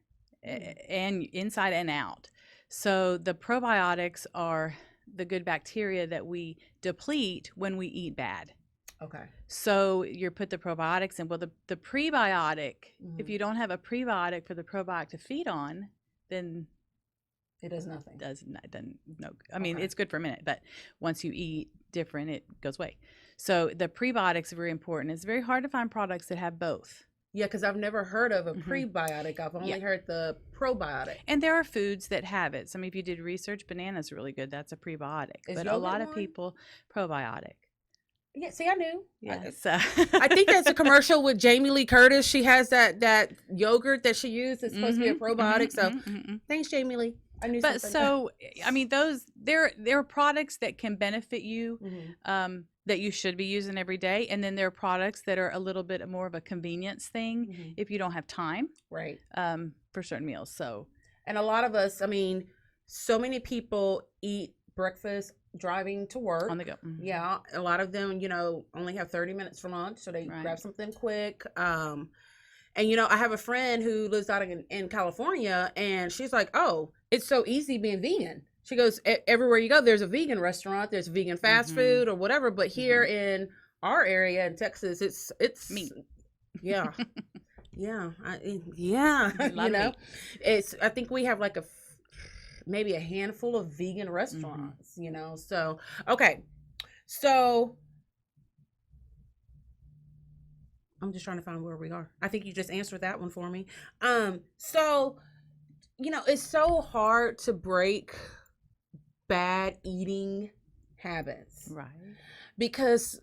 and inside and out. So the probiotics are the good bacteria that we deplete when we eat bad. So you put the probiotics in. Well, the prebiotic, if you don't have a prebiotic for the probiotic to feed on, then It does nothing. It doesn't no. I mean, it's good for a minute, but once you eat different, it goes away. So the prebiotics are very important. It's very hard to find products that have both. Yeah, because I've never heard of a Mhm. prebiotic. I've only heard the probiotic. And there are foods that have it. So, I mean, if you did research, banana's really good. That's a prebiotic. Is But a yogurt lot of one? people, probiotic. Yeah, see, I knew. Yeah. So I think that's a commercial with Jamie Lee Curtis. She has that yogurt that she used. It's supposed to be a probiotic. So thanks, Jamie Lee. I knew But something. so, I mean, there are products that can benefit you, that you should be using every day, and then there are products that are a little bit more of a convenience thing if you don't have time, right. for certain meals. So, And a lot of us, I mean, so many people eat breakfast driving to work. on the go. Yeah, a lot of them, only have 30 minutes for lunch, so they Right. grab something quick. And I have a friend who lives out in California, and she's like, "Oh, it's so easy being vegan." She goes, "Everywhere you go, there's a vegan restaurant, there's vegan fast food or whatever, but here in our area in Texas, it's Meat. Yeah, yeah, yeah. Love meat. It's. I think we have like maybe a handful of vegan restaurants. So okay, so. I'm just trying to find where we are. I think you just answered that one for me. So, it's so hard to break bad eating habits. Right. Because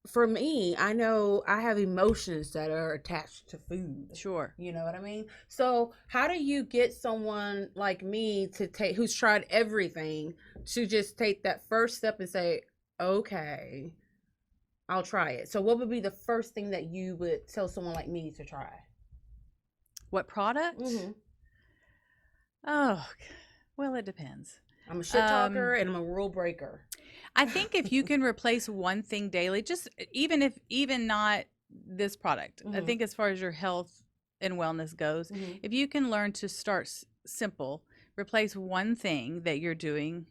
for me, I know I have emotions that are attached to food. Sure. You know what I mean? So how do you get someone like me who's tried everything, to just take that first step and say, okay, I'll try it. So what would be the first thing that you would tell someone like me to try? What product? Oh, well, it depends. I'm a shit talker and I'm a rule breaker. I think if you can replace one thing daily, just even not this product, I think as far as your health and wellness goes, if you can learn to start simple, replace one thing that you're doing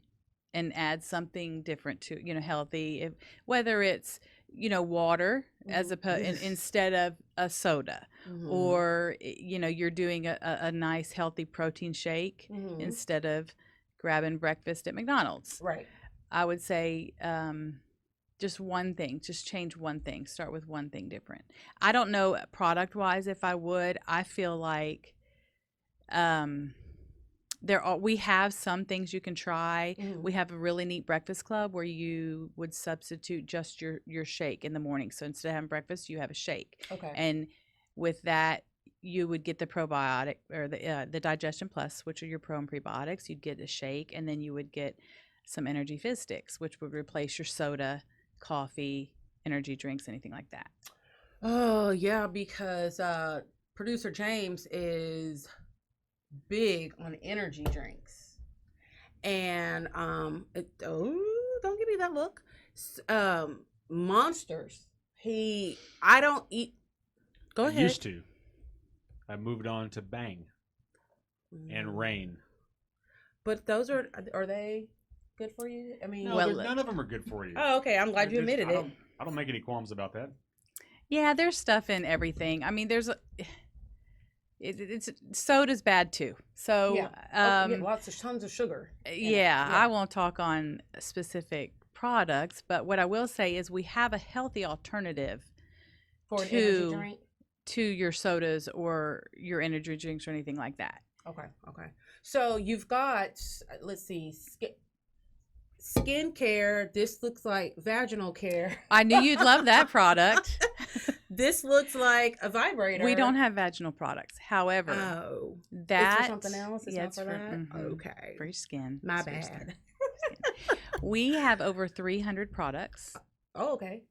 and add something different to, healthy, whether it's, water as instead of a soda, or, you're doing a nice healthy protein shake instead of grabbing breakfast at McDonald's. Right. I would say just one thing, just change one thing, start with one thing different. I don't know product wise if I would. I feel like we have some things you can try. We have a really neat breakfast club where you would substitute just your shake in the morning. So instead of having breakfast, you have a shake. Okay. And with that, you would get the probiotic or the Digestion Plus, which are your pro and prebiotics. You'd get a shake, and then you would get some energy fizz sticks, which would replace your soda, coffee, energy drinks, anything like that. Oh yeah, because producer James is big on energy drinks, and don't give me that look. Monsters. I don't eat. Go ahead. Used to. I moved on to Bang and Rain. But those are they good for you? I mean, No, none of them are good for you. Oh, okay. I'm glad you admitted it. I don't make any qualms about that. Yeah, there's stuff in everything. I mean, it's soda's bad too. So tons of sugar. Yeah, I won't talk on specific products, but what I will say is we have a healthy alternative for an energy drink, to your sodas or your energy drinks or anything like that. Okay. So you've got, let's see, skincare. This looks like vaginal care. I knew you'd love that product. This looks like a vibrator. We don't have vaginal products. However, it's for something else. It's not for that. Okay, for your skin. My bad. We have over 300 products. Oh, okay.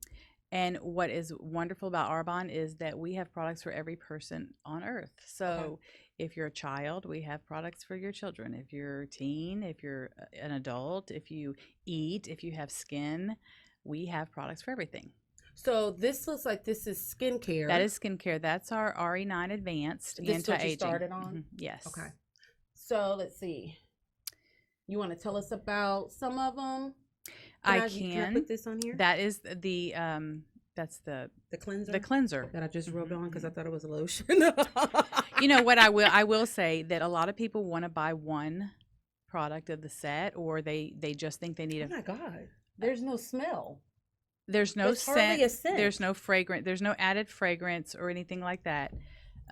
And what is wonderful about Arbonne is that we have products for every person on earth. So if you're a child, we have products for your children. If you're a teen, if you're an adult, if you eat, if you have skin, we have products for everything. So this looks like this is skincare. That is skincare. That's our Re9 Advanced Anti-Aging. This is what you started on? Yes. Okay. So let's see. You want to tell us about some of them? Can I put this on here? That is the that's the cleanser. The cleanser that I just rubbed on because I thought it was a lotion. You know what I will say that a lot of people want to buy one product of the set, or they just think they need Oh a. my God. There's no smell. There's no There's hardly a scent. There's no fragrance. There's no added fragrance or anything like that.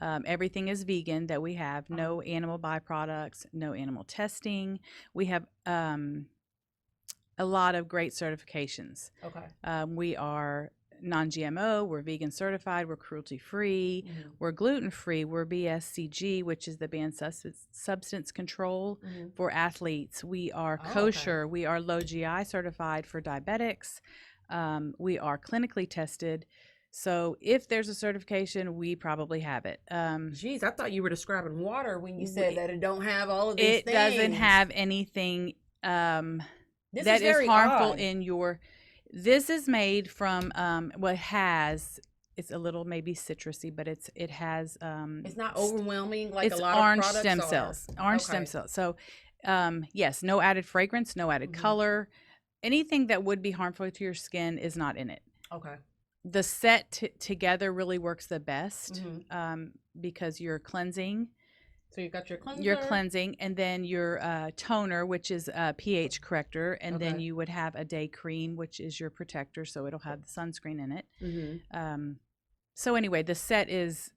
Everything is vegan that we have. No animal byproducts. No animal testing. We have a lot of great certifications. Okay. We are non-GMO. We're vegan certified. We're cruelty-free. We're gluten-free. We're BSCG, which is the banned substance control for athletes. We are kosher. We are low GI certified for diabetics. We are clinically tested. So if there's a certification, we probably have it. Geez, I thought you were describing water when you said that it don't have all of these things. It doesn't have anything This that is harmful odd. in your. This is made from what has. It's a little maybe citrusy, but it has. It's not overwhelming like it's a lot of orange products stem are. cells. Orange stem cells. So, yes, no added fragrance, no added color. Anything that would be harmful to your skin is not in it. Okay. The set together really works the best because you're cleansing. So you got your cleanser. Your cleansing, and then your toner, which is a pH corrector, and then you would have a day cream, which is your protector, so it'll have the sunscreen in it. So anyway, the set is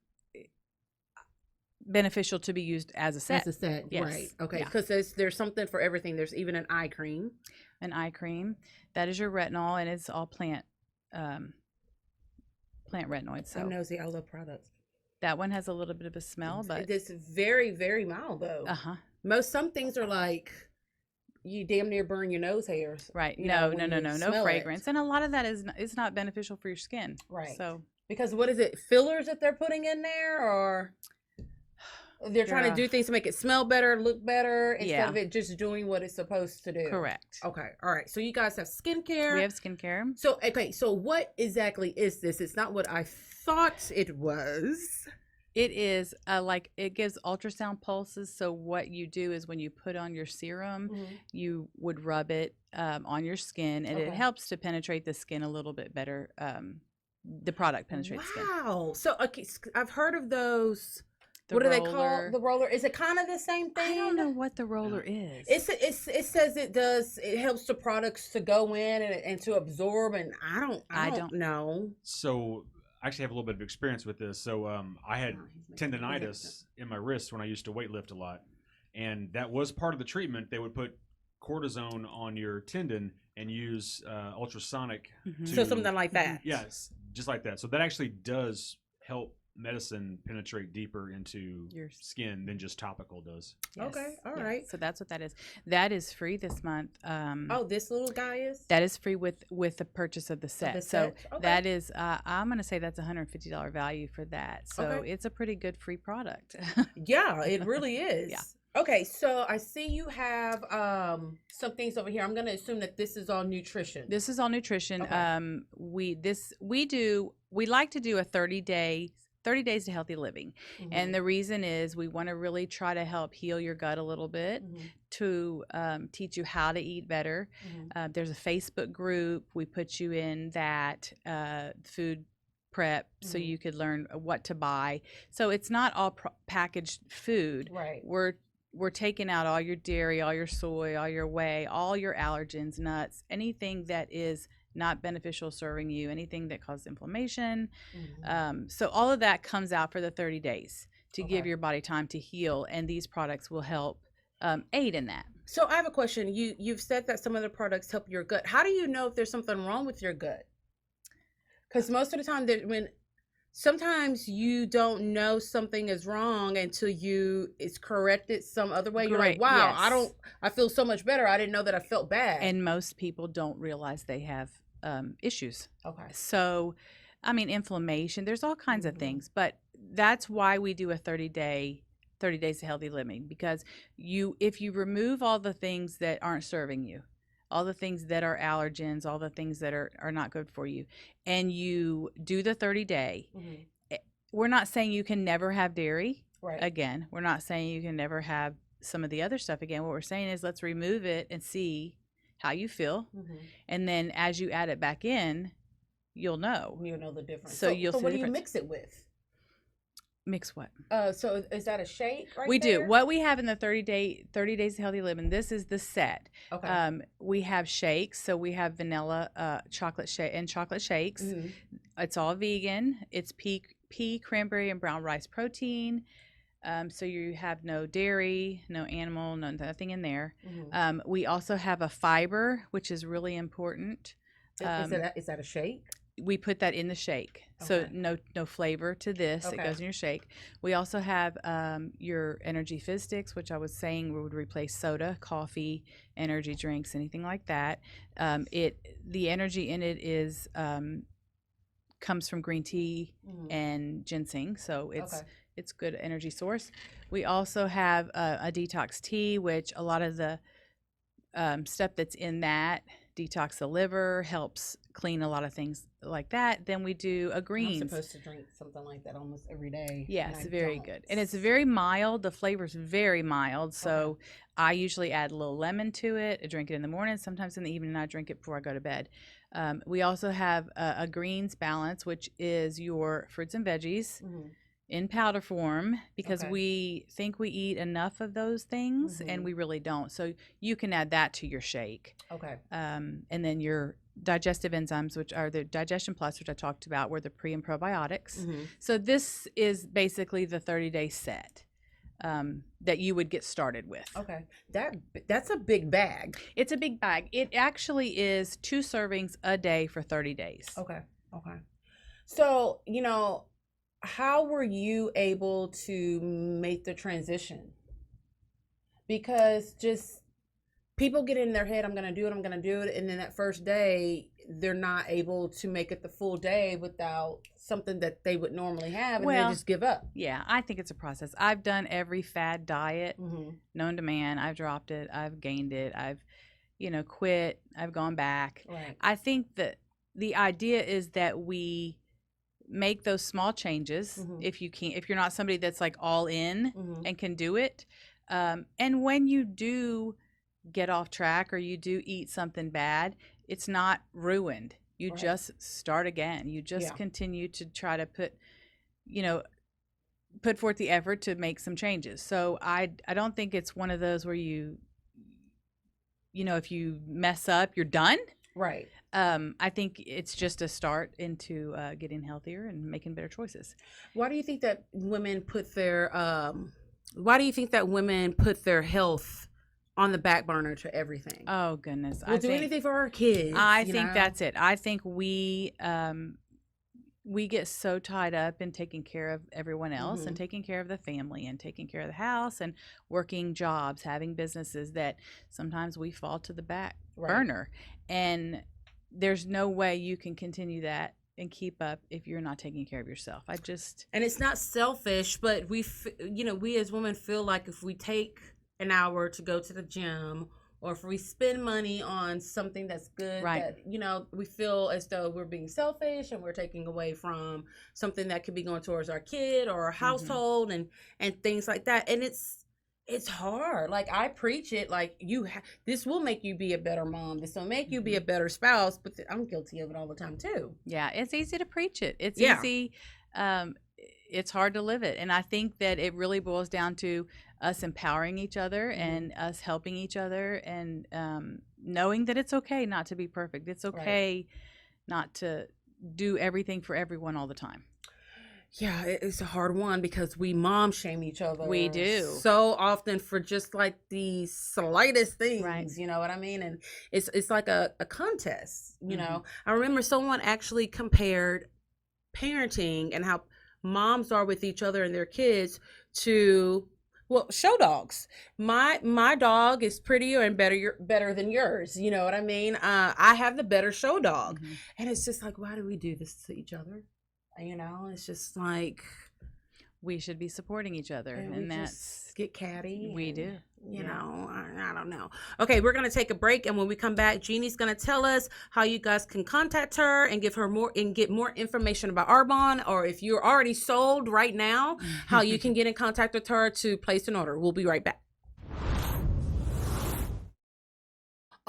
beneficial to be used as a set. As a set, yes. right? Okay, because there's something for everything. There's even an eye cream. An eye cream that is your retinol, and it's all plant retinoids. So I'm nosy. I love products. that one has a little bit of a smell, but It's very, very mild though. Some things are like you damn near burn your nose hairs. Right. you No, know, no, when no, you no, no smell fragrance, it. and a lot of that is not beneficial for your skin. Right. So Because what is it? Fillers that they're putting in there, or they're trying to do things to make it smell better, look better, instead of it just doing what it's supposed to do. correct. Okay. All right. So you guys have skincare. We have skincare. So okay. So what exactly is this? It's not what I thought it was. It is like it gives ultrasound pulses. So what you do is when you put on your serum, you would rub it on your skin, and it helps to penetrate the skin a little bit better. The product penetrates skin. Wow. So okay, I've heard of those. The What do they roller. call the roller? Is it kind of the same thing? I don't know what the roller is. It says it does. It helps the products to go in and to absorb. And I don't know. So I actually have a little bit of experience with this. So I had tendonitis in my wrist when I used to weightlift a lot, and that was part of the treatment. They would put cortisone on your tendon and use ultrasonic. So something like that. Yes, just like that. So that actually does help medicine penetrate deeper into your skin than just topical does. Yes. Okay, all right. So that's what that is. That is free this month. This little guy is? That is free with the purchase of the set. So Okay. that is, I'm going to say that's $150 value for that. So it's a pretty good free product. Yeah, it really is. Yeah. Okay, so I see you have some things over here. I'm going to assume that this is all nutrition. This is all nutrition. Okay. We like to do a 30 days to healthy living. And the reason is we want to really try to help heal your gut a little bit, to teach you how to eat better. There's a Facebook group. We put you in that food prep so you could learn what to buy. So it's not all packaged food. Right. We're taking out all your dairy, all your soy, all your whey, all your allergens, nuts, anything that is not beneficial serving you, anything that causes inflammation. So all of that comes out for the 30 days to give your body time to heal, and these products will help aid in that. So I have a question. You've said that some of the products help your gut. How do you know if there's something wrong with your gut? Because most of the time, sometimes you don't know something is wrong until it's corrected some other way. You're like, wow, yes. I feel so much better. I didn't know that I felt bad. And most people don't realize they have issues. Okay. So, I mean, inflammation, there's all kinds of things, but that's why we do a 30 days of healthy living, because if you remove all the things that aren't serving you, all the things that are allergens, all the things that are not good for you, and you do the 30-day, we're not saying you can never have dairy again. We're not saying you can never have some of the other stuff again. What we're saying is let's remove it and see how you feel. And then as you add it back in, you'll know. You'll know the difference. So you'll see what the do you difference. mix it with? Mix what? So is that a shake right We there? do. What we have in the 30 days of healthy living, this is the set. Okay. We have shakes. So we have vanilla, chocolate shake and chocolate shakes. Mhm. It's all vegan. It's pea, cranberry, and brown rice protein. So you have no dairy, no animal, nothing in there. Mhm. We also have a fiber, which is really important. Is that a shake? We put that in the shake, so Okay. no flavor to this. It Okay. goes in your shake. We also have your energy fizz sticks, which I was saying would replace soda, coffee, energy drinks, anything like that. The energy in it is comes from green tea and ginseng, so it's good energy source. We also have a detox tea, which a lot of the stuff that's in that detox the liver, helps clean a lot of things like that. Then we do a greens. I'm supposed to drink something like that almost every day. Yes, very good. And it's very mild. The flavor's very mild. So I usually add a little lemon to it. I drink it in the morning. Sometimes in the evening, I drink it before I go to bed. We also have a greens balance, which is your fruits and veggies in powder form, because we think we eat enough of those things and we really don't. So you can add that to your shake. Okay. And then your digestive enzymes, which are the Digestion Plus, which I talked about, were the pre and probiotics. So this is basically the 30-day set that you would get started with. Okay. That's a big bag. It's a big bag. It actually is 2 servings a day for 30 days. Okay. So, how were you able to make the transition? Because just people get in their head, I'm going to do it. And then that first day, they're not able to make it the full day without something that they would normally have, and they just give up. Yeah, I think it's a process. I've done every fad diet known to man. I've dropped it. I've gained it. I've, quit. I've gone back. Right. I think that the idea is that we make those small changes if you're not somebody that's like all in and can do it. And when you do get off track or you do eat something bad, it's not ruined. You just start again. You just continue to try to put forth the effort to make some changes. So I don't think it's one of those where if you mess up, you're done. Right. I think it's just a start into getting healthier and making better choices. Why do you think that women put their health on the back burner to everything? Oh goodness. We'll do anything for our kids. I think that's it. I think we get so tied up in taking care of everyone else and taking care of the family and taking care of the house and working jobs, having businesses, that sometimes we fall to the back burner. And there's no way you can continue that and keep up if you're not taking care of yourself. And it's not selfish, but we as women feel like if we take an hour to go to the gym, or if we spend money on something that's good, that, we feel as though we're being selfish and we're taking away from something that could be going towards our kid or our household and things like that. And it's hard. Like, I preach it, like, this will make you be a better mom. This will make you be a better spouse, but I'm guilty of it all the time too. Yeah. It's easy to preach it. It's easy. It's hard to live it. And I think that it really boils down to us empowering each other and us helping each other, and knowing that it's okay not to be perfect. It's okay not to do everything for everyone all the time. Yeah, it's a hard one because we mom shame each other. We do. So often for just like the slightest things, you know what I mean? And it's like a contest, you know. I remember someone actually compared parenting and how moms are with each other and their kids to, well, show dogs. My dog is prettier and better than yours. You know what I mean? I have the better show dog. And it's just like, why do we do this to each other? It's just like, we should be supporting each other, and that's get catty. We do. You know, I don't know. Okay, we're gonna take a break, and when we come back, Jeannie's gonna tell us how you guys can contact her and give her more and get more information about Arbonne, or if you're already sold right now, how you can get in contact with her to place an order. We'll be right back.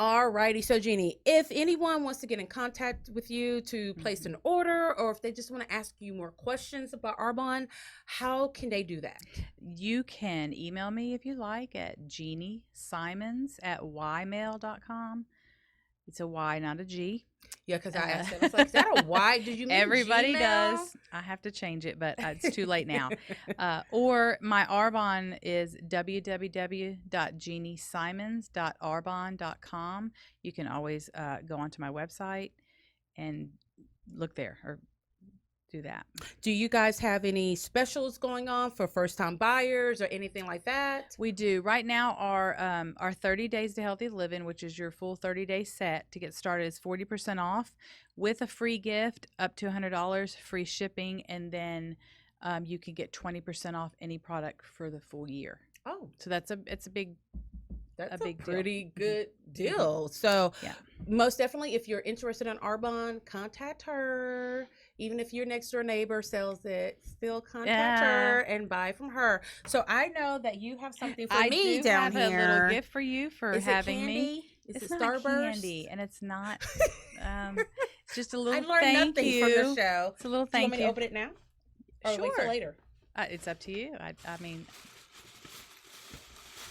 Alrighty, so Jeannie, if anyone wants to get in contact with you to place an order, or if they just want to ask you more questions about Arbonne, how can they do that? You can email me if you like at Jeannie Simons at ymail.com. It's a Y, not a G. Yeah, because I asked them, I was like, is that a Y? Did you mean Everybody Gmail? does. I have to change it, but it's too late now. Or my Arbonne is www.jeanniesimons.arbonne.com. You can always go onto my website and look there or do that. Do you guys have any specials going on for first-time buyers or anything like that? We do. Right now, our 30 Days to Healthy Living, which is your full 30-day set to get started, is 40% off with a free gift up to $100, free shipping, and then you can get 20% off any product for the full year. Oh, So it's a big that's a big deal. pretty good deal. So Yeah. most definitely, if you're interested in Arbonne, contact her. Even if your next door neighbor sells it, still contact her and buy from her. So I know that you have something for I me do down have here. a little gift for you for Is having it me. candy? Is It's it not Starburst? candy, and it's not. It's just a little I learned thank nothing you. from the show. It's a little Do you want thank me to open it now? Or wait till Sure. later? It's up to you. I mean,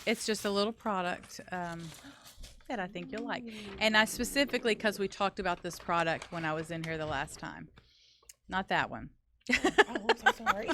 it's just a little product that I think you'll like. And I specifically, because we talked about this product when I was in here the last time. Not that one. Oh, I'm so sorry.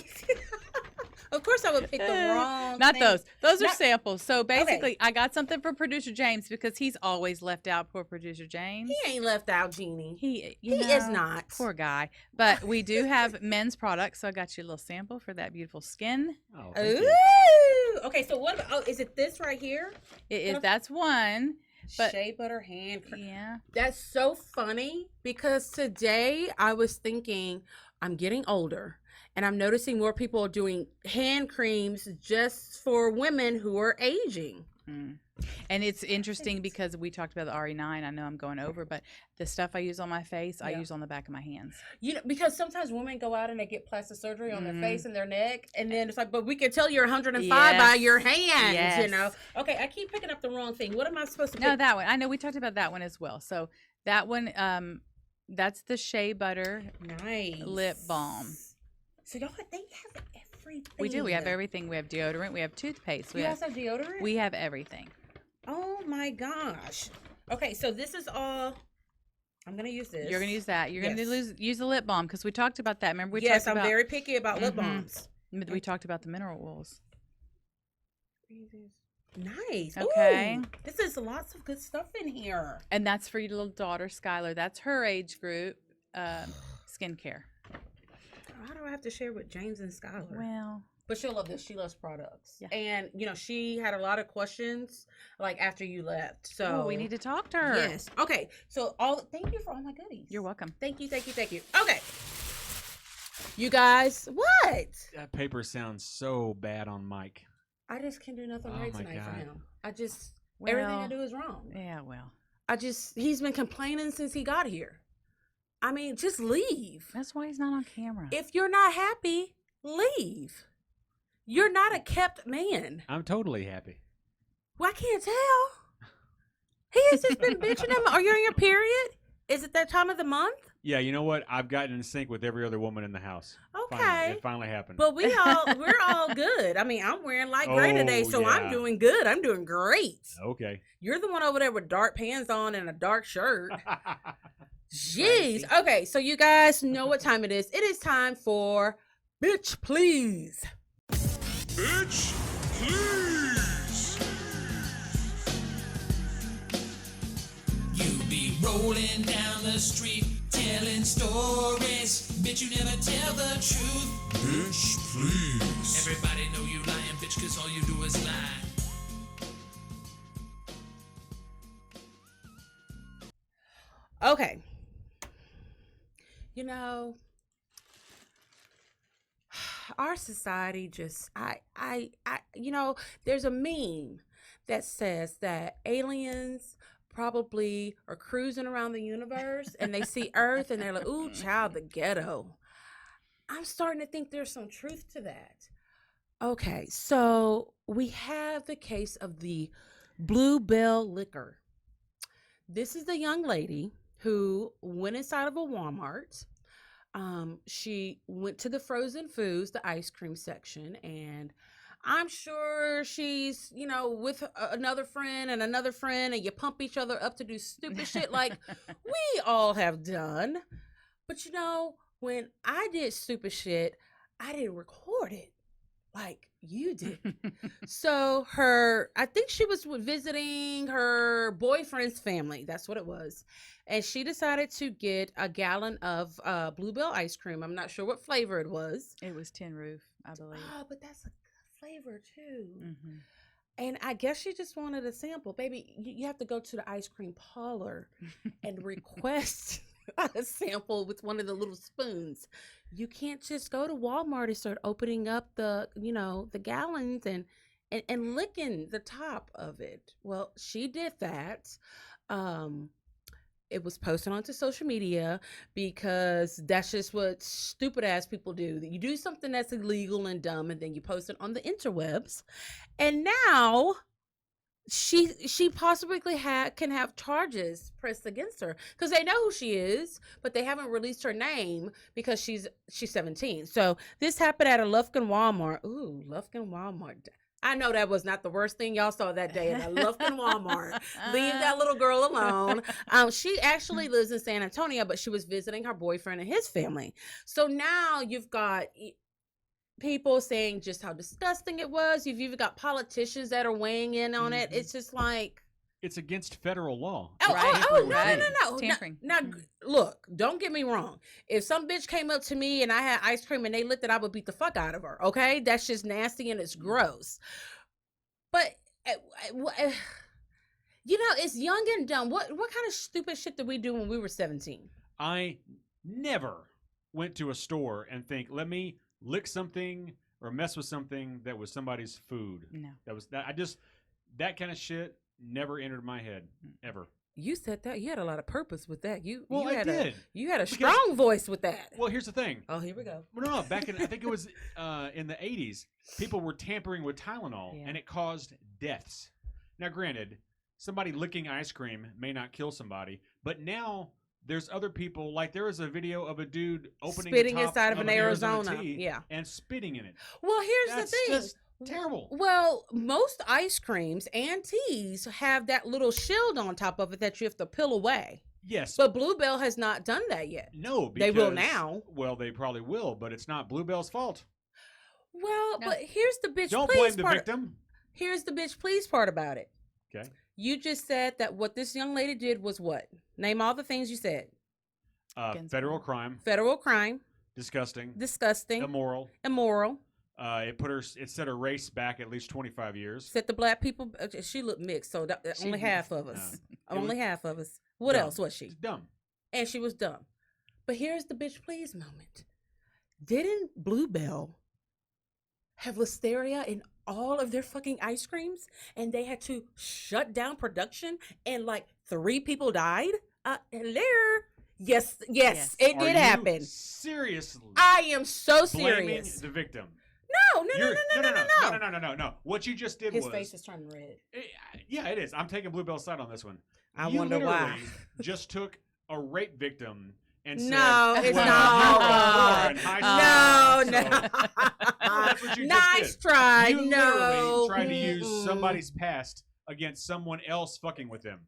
Of course I would pick the wrong Not thing. those. Those are Not- samples. So basically, I got something for producer James because he's always left out. Poor producer James. He ain't left out, Jeannie. He is not. Poor guy. But we do have men's products, so I got you a little sample for that beautiful skin. Oh, thank Ooh. you. Okay, so what about, is it this right here? It is. That's one. But- Shea butter hand cream. Yeah. That's so funny because today I was thinking I'm getting older and I'm noticing more people are doing hand creams just for women who are aging. And it's interesting because we talked about the Re9. I know I'm going over, but the stuff I use on my face, I Yeah. use on the back of my hands. You know, because sometimes women go out and they get plastic surgery on Mhm. their face and their neck, and then it's like, but we can tell you're 105 Yes. by your hands, you Yes. know. Okay, I keep picking up the wrong thing. What am I supposed to pick? No, that one. I know we talked about that one as well. So that one, that's the Shea Butter Nice. Lip Balm. So y'all, they have everything. We do. We have everything. We have deodorant. We have toothpaste. You guys have deodorant? We have everything. Oh my gosh. Okay, so this is all. I'm gonna use this. You're gonna use that. You're gonna Yes. use the lip balm because we talked about that. Remember we Yes, talked I'm about very picky about lip Mhm. balms. we talked about the mineral oils. Nice. Okay. Ooh, this is lots of good stuff in here. And that's for your little daughter, Skylar. That's her age group, skincare. Why do I have to share with James and Skylar? Well, But she'll love this. She loves products. Yeah. And, you know, she had a lot of questions, like, after you left. So we need to talk to her. Yes. Okay. So, thank you for all my goodies. You're welcome. Thank you, thank you, thank you. Okay. You guys, what? That paper sounds so bad on Mike. I just can't do nothing Oh right my tonight for God. him. Everything I Well, do is wrong. Yeah, well, He's been complaining since he got here. I mean, just leave. that's why he's not on camera. If you're not happy, leave. You're not a kept man. I'm totally happy. Well, I can't tell. He has just been bitching him. Are you on your period? Is it that time of the month? Yeah, you know what? I've gotten in sync with every other woman in the house. Okay. Finally, it finally happened. But we're all good. I mean, I'm wearing light gray today, Oh, so I'm yeah. doing good. I'm doing great. Okay. You're the one over there with dark pants on and a dark shirt. Jeez. Crazy. Okay, so you guys know what time it is. It is time for Bitch Please. Bitch, please. You be rolling down the street telling stories. Bitch, you never tell the truth. Bitch, please. Everybody know you lying, bitch, cause all you do is lie. Okay. You know, our society just you know, there's a meme that says that aliens probably are cruising around the universe and they see Earth and they're like, ooh, child, the ghetto. I'm starting to think there's some truth to that. Okay, so we have the case of the Bluebell liquor. This is the young lady who went inside of a Walmart. She went to the frozen foods, the ice cream section, and I'm sure she's, with another friend and another friend, and you pump each other up to do stupid shit like we all have done. But when I did stupid shit, I didn't record it like you did. So I think she was visiting her boyfriend's family. That's what it was. And she decided to get a gallon of Bluebell ice cream. I'm not sure what flavor it was. It was Tin Roof, I believe. Oh, but that's a good flavor too. Mm-hmm. And I guess she just wanted a sample. Baby, you have to go to the ice cream parlor and request a sample with one of the little spoons. You can't just go to Walmart and start opening up the gallons and licking the top of it. Well, she did that. It was posted onto social media because that's just what stupid ass people do. You do something that's illegal and dumb, and then you post it on the interwebs. And now she possibly can have charges pressed against her because they know who she is, but they haven't released her name because she's 17. So this happened at a Lufkin Walmart. Ooh, Lufkin Walmart. I know that was not the worst thing y'all saw that day at a Lufkin Walmart. Leave that little girl alone. She actually lives in San Antonio, but she was visiting her boyfriend and his family. So now you've got people saying just how disgusting it was. You've even got politicians that are weighing in on it. It's just like, it's against federal law. No. Tampering. Now, look, don't get me wrong. If some bitch came up to me and I had ice cream and they licked it, I would beat the fuck out of her. Okay, that's just nasty and it's gross. But it's young and dumb. What kind of stupid shit did we do when we were 17? I never went to a store and think, let me lick something or mess with something that was somebody's food. No. That kind of shit never entered my head ever. You said that. You had a lot of purpose with that. You did. You had a strong voice with that. Well, here's the thing. Oh, here we go. Well, no, back in, I think it was in the 80s, people were tampering with Tylenol, and it caused deaths. Now, granted, somebody licking ice cream may not kill somebody, but now there's other people, like there was a video of a dude opening spitting the top inside of an Arizona tea and spitting in it. Well, here's That's the thing. Just terrible. Well, most ice creams and teas have that little shield on top of it that you have to peel away. Yes. But Bluebell has not done that yet. No, they will now. Well, they probably will, but it's not Bluebell's fault. Well, but here's the bitch Don't please blame the part. victim. Here's the bitch please part about it. Okay. You just said that what this young lady did was what? Name all the things you said. Federal crime. Federal crime. Disgusting. Immoral. It set her race back at least 25 years. Set the black people. She looked mixed, so only half of us. Half of us. What else was she? Dumb. And she was dumb. But here's the bitch please moment. Didn't Bluebell have listeria in all of their fucking ice creams, and they had to shut down production, and like 3 people died? Hello. Yes, it did happen. Seriously. I am so Blaming serious. the victim. No. What you just did His was... face is turning red. Yeah, it is. I'm taking Bluebell's side on this one. I wonder why. You just took a rape victim and said... No, it's not. No. That's what you nice just did. try. You no. literally tried to use somebody's past against someone else fucking with them.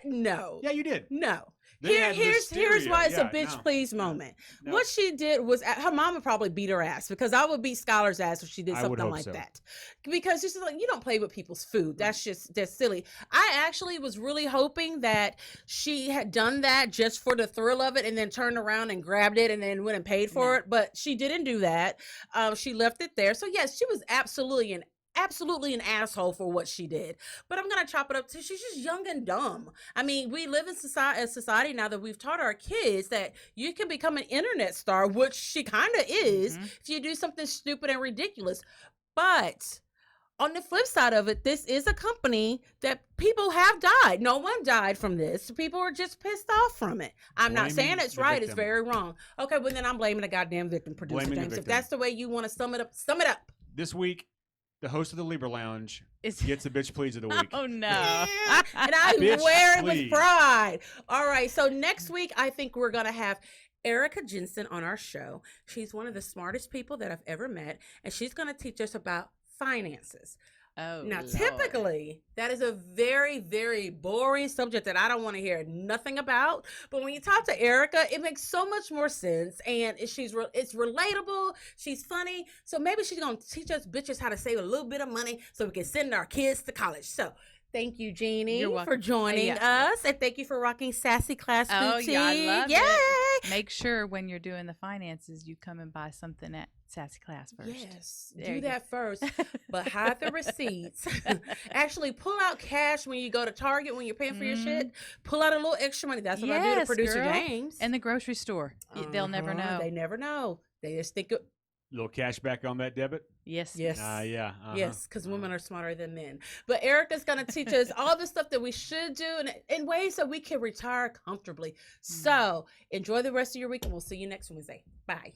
No. Yeah, you did. No. Here's why it's a bitch please moment. No. What she did was her mama probably beat her ass, because I would beat Skylar's ass if she did something like that. Because she's like, you don't play with people's food. That's silly. I actually was really hoping that she had done that just for the thrill of it and then turned around and grabbed it and then went and paid for it. But she didn't do that. She left it there. So yes, she was absolutely an asshole for what she did, but I'm gonna chop it up to she's just young and dumb. I mean, we live in society now that we've taught our kids that you can become an internet star, which she kind of is, if you do something stupid and ridiculous. But on the flip side of it, this is a company that people have died. No one died from this. People are just pissed off from it. I'm not saying it's right. It's very wrong. Okay, well then I'm blaming the goddamn victim, producer James. If that's the way you want to sum it up. This week, the host of the Libra Lounge, Is gets a bitch please of the week. Oh no. And I Bitch, wear it please. with pride. All right. So next week, I think we're going to have Erica Jensen on our show. She's one of the smartest people that I've ever met, and she's going to teach us about finances. Oh, Now, Lord. typically, that is a very, very boring subject that I don't want to hear nothing about. But when you talk to Erica, it makes so much more sense, and it's relatable. She's funny, so maybe she's gonna teach us bitches how to save a little bit of money so we can send our kids to college. So. Thank you, Jeannie, You're welcome. for joining us, and thank you for rocking Sassy Class Oh, Boutique. yeah, I love Yay! it. Make sure when you're doing the finances, you come and buy something at Sassy Class first. Yes, There do you go. that first, but hide the receipts. Actually, pull out cash when you go to Target when you're paying for your shit. Pull out a little extra money. That's what I do to Mm-hmm. Yes, producer girl. James. And the grocery store. They'll never know. They never know. They just think, Little cash back on that debit. Yes. yes. Yeah. Yes, because women are smarter than men. But Erica's going to teach us all the stuff that we should do in ways that we can retire comfortably. So enjoy the rest of your week, and we'll see you next Wednesday. Bye.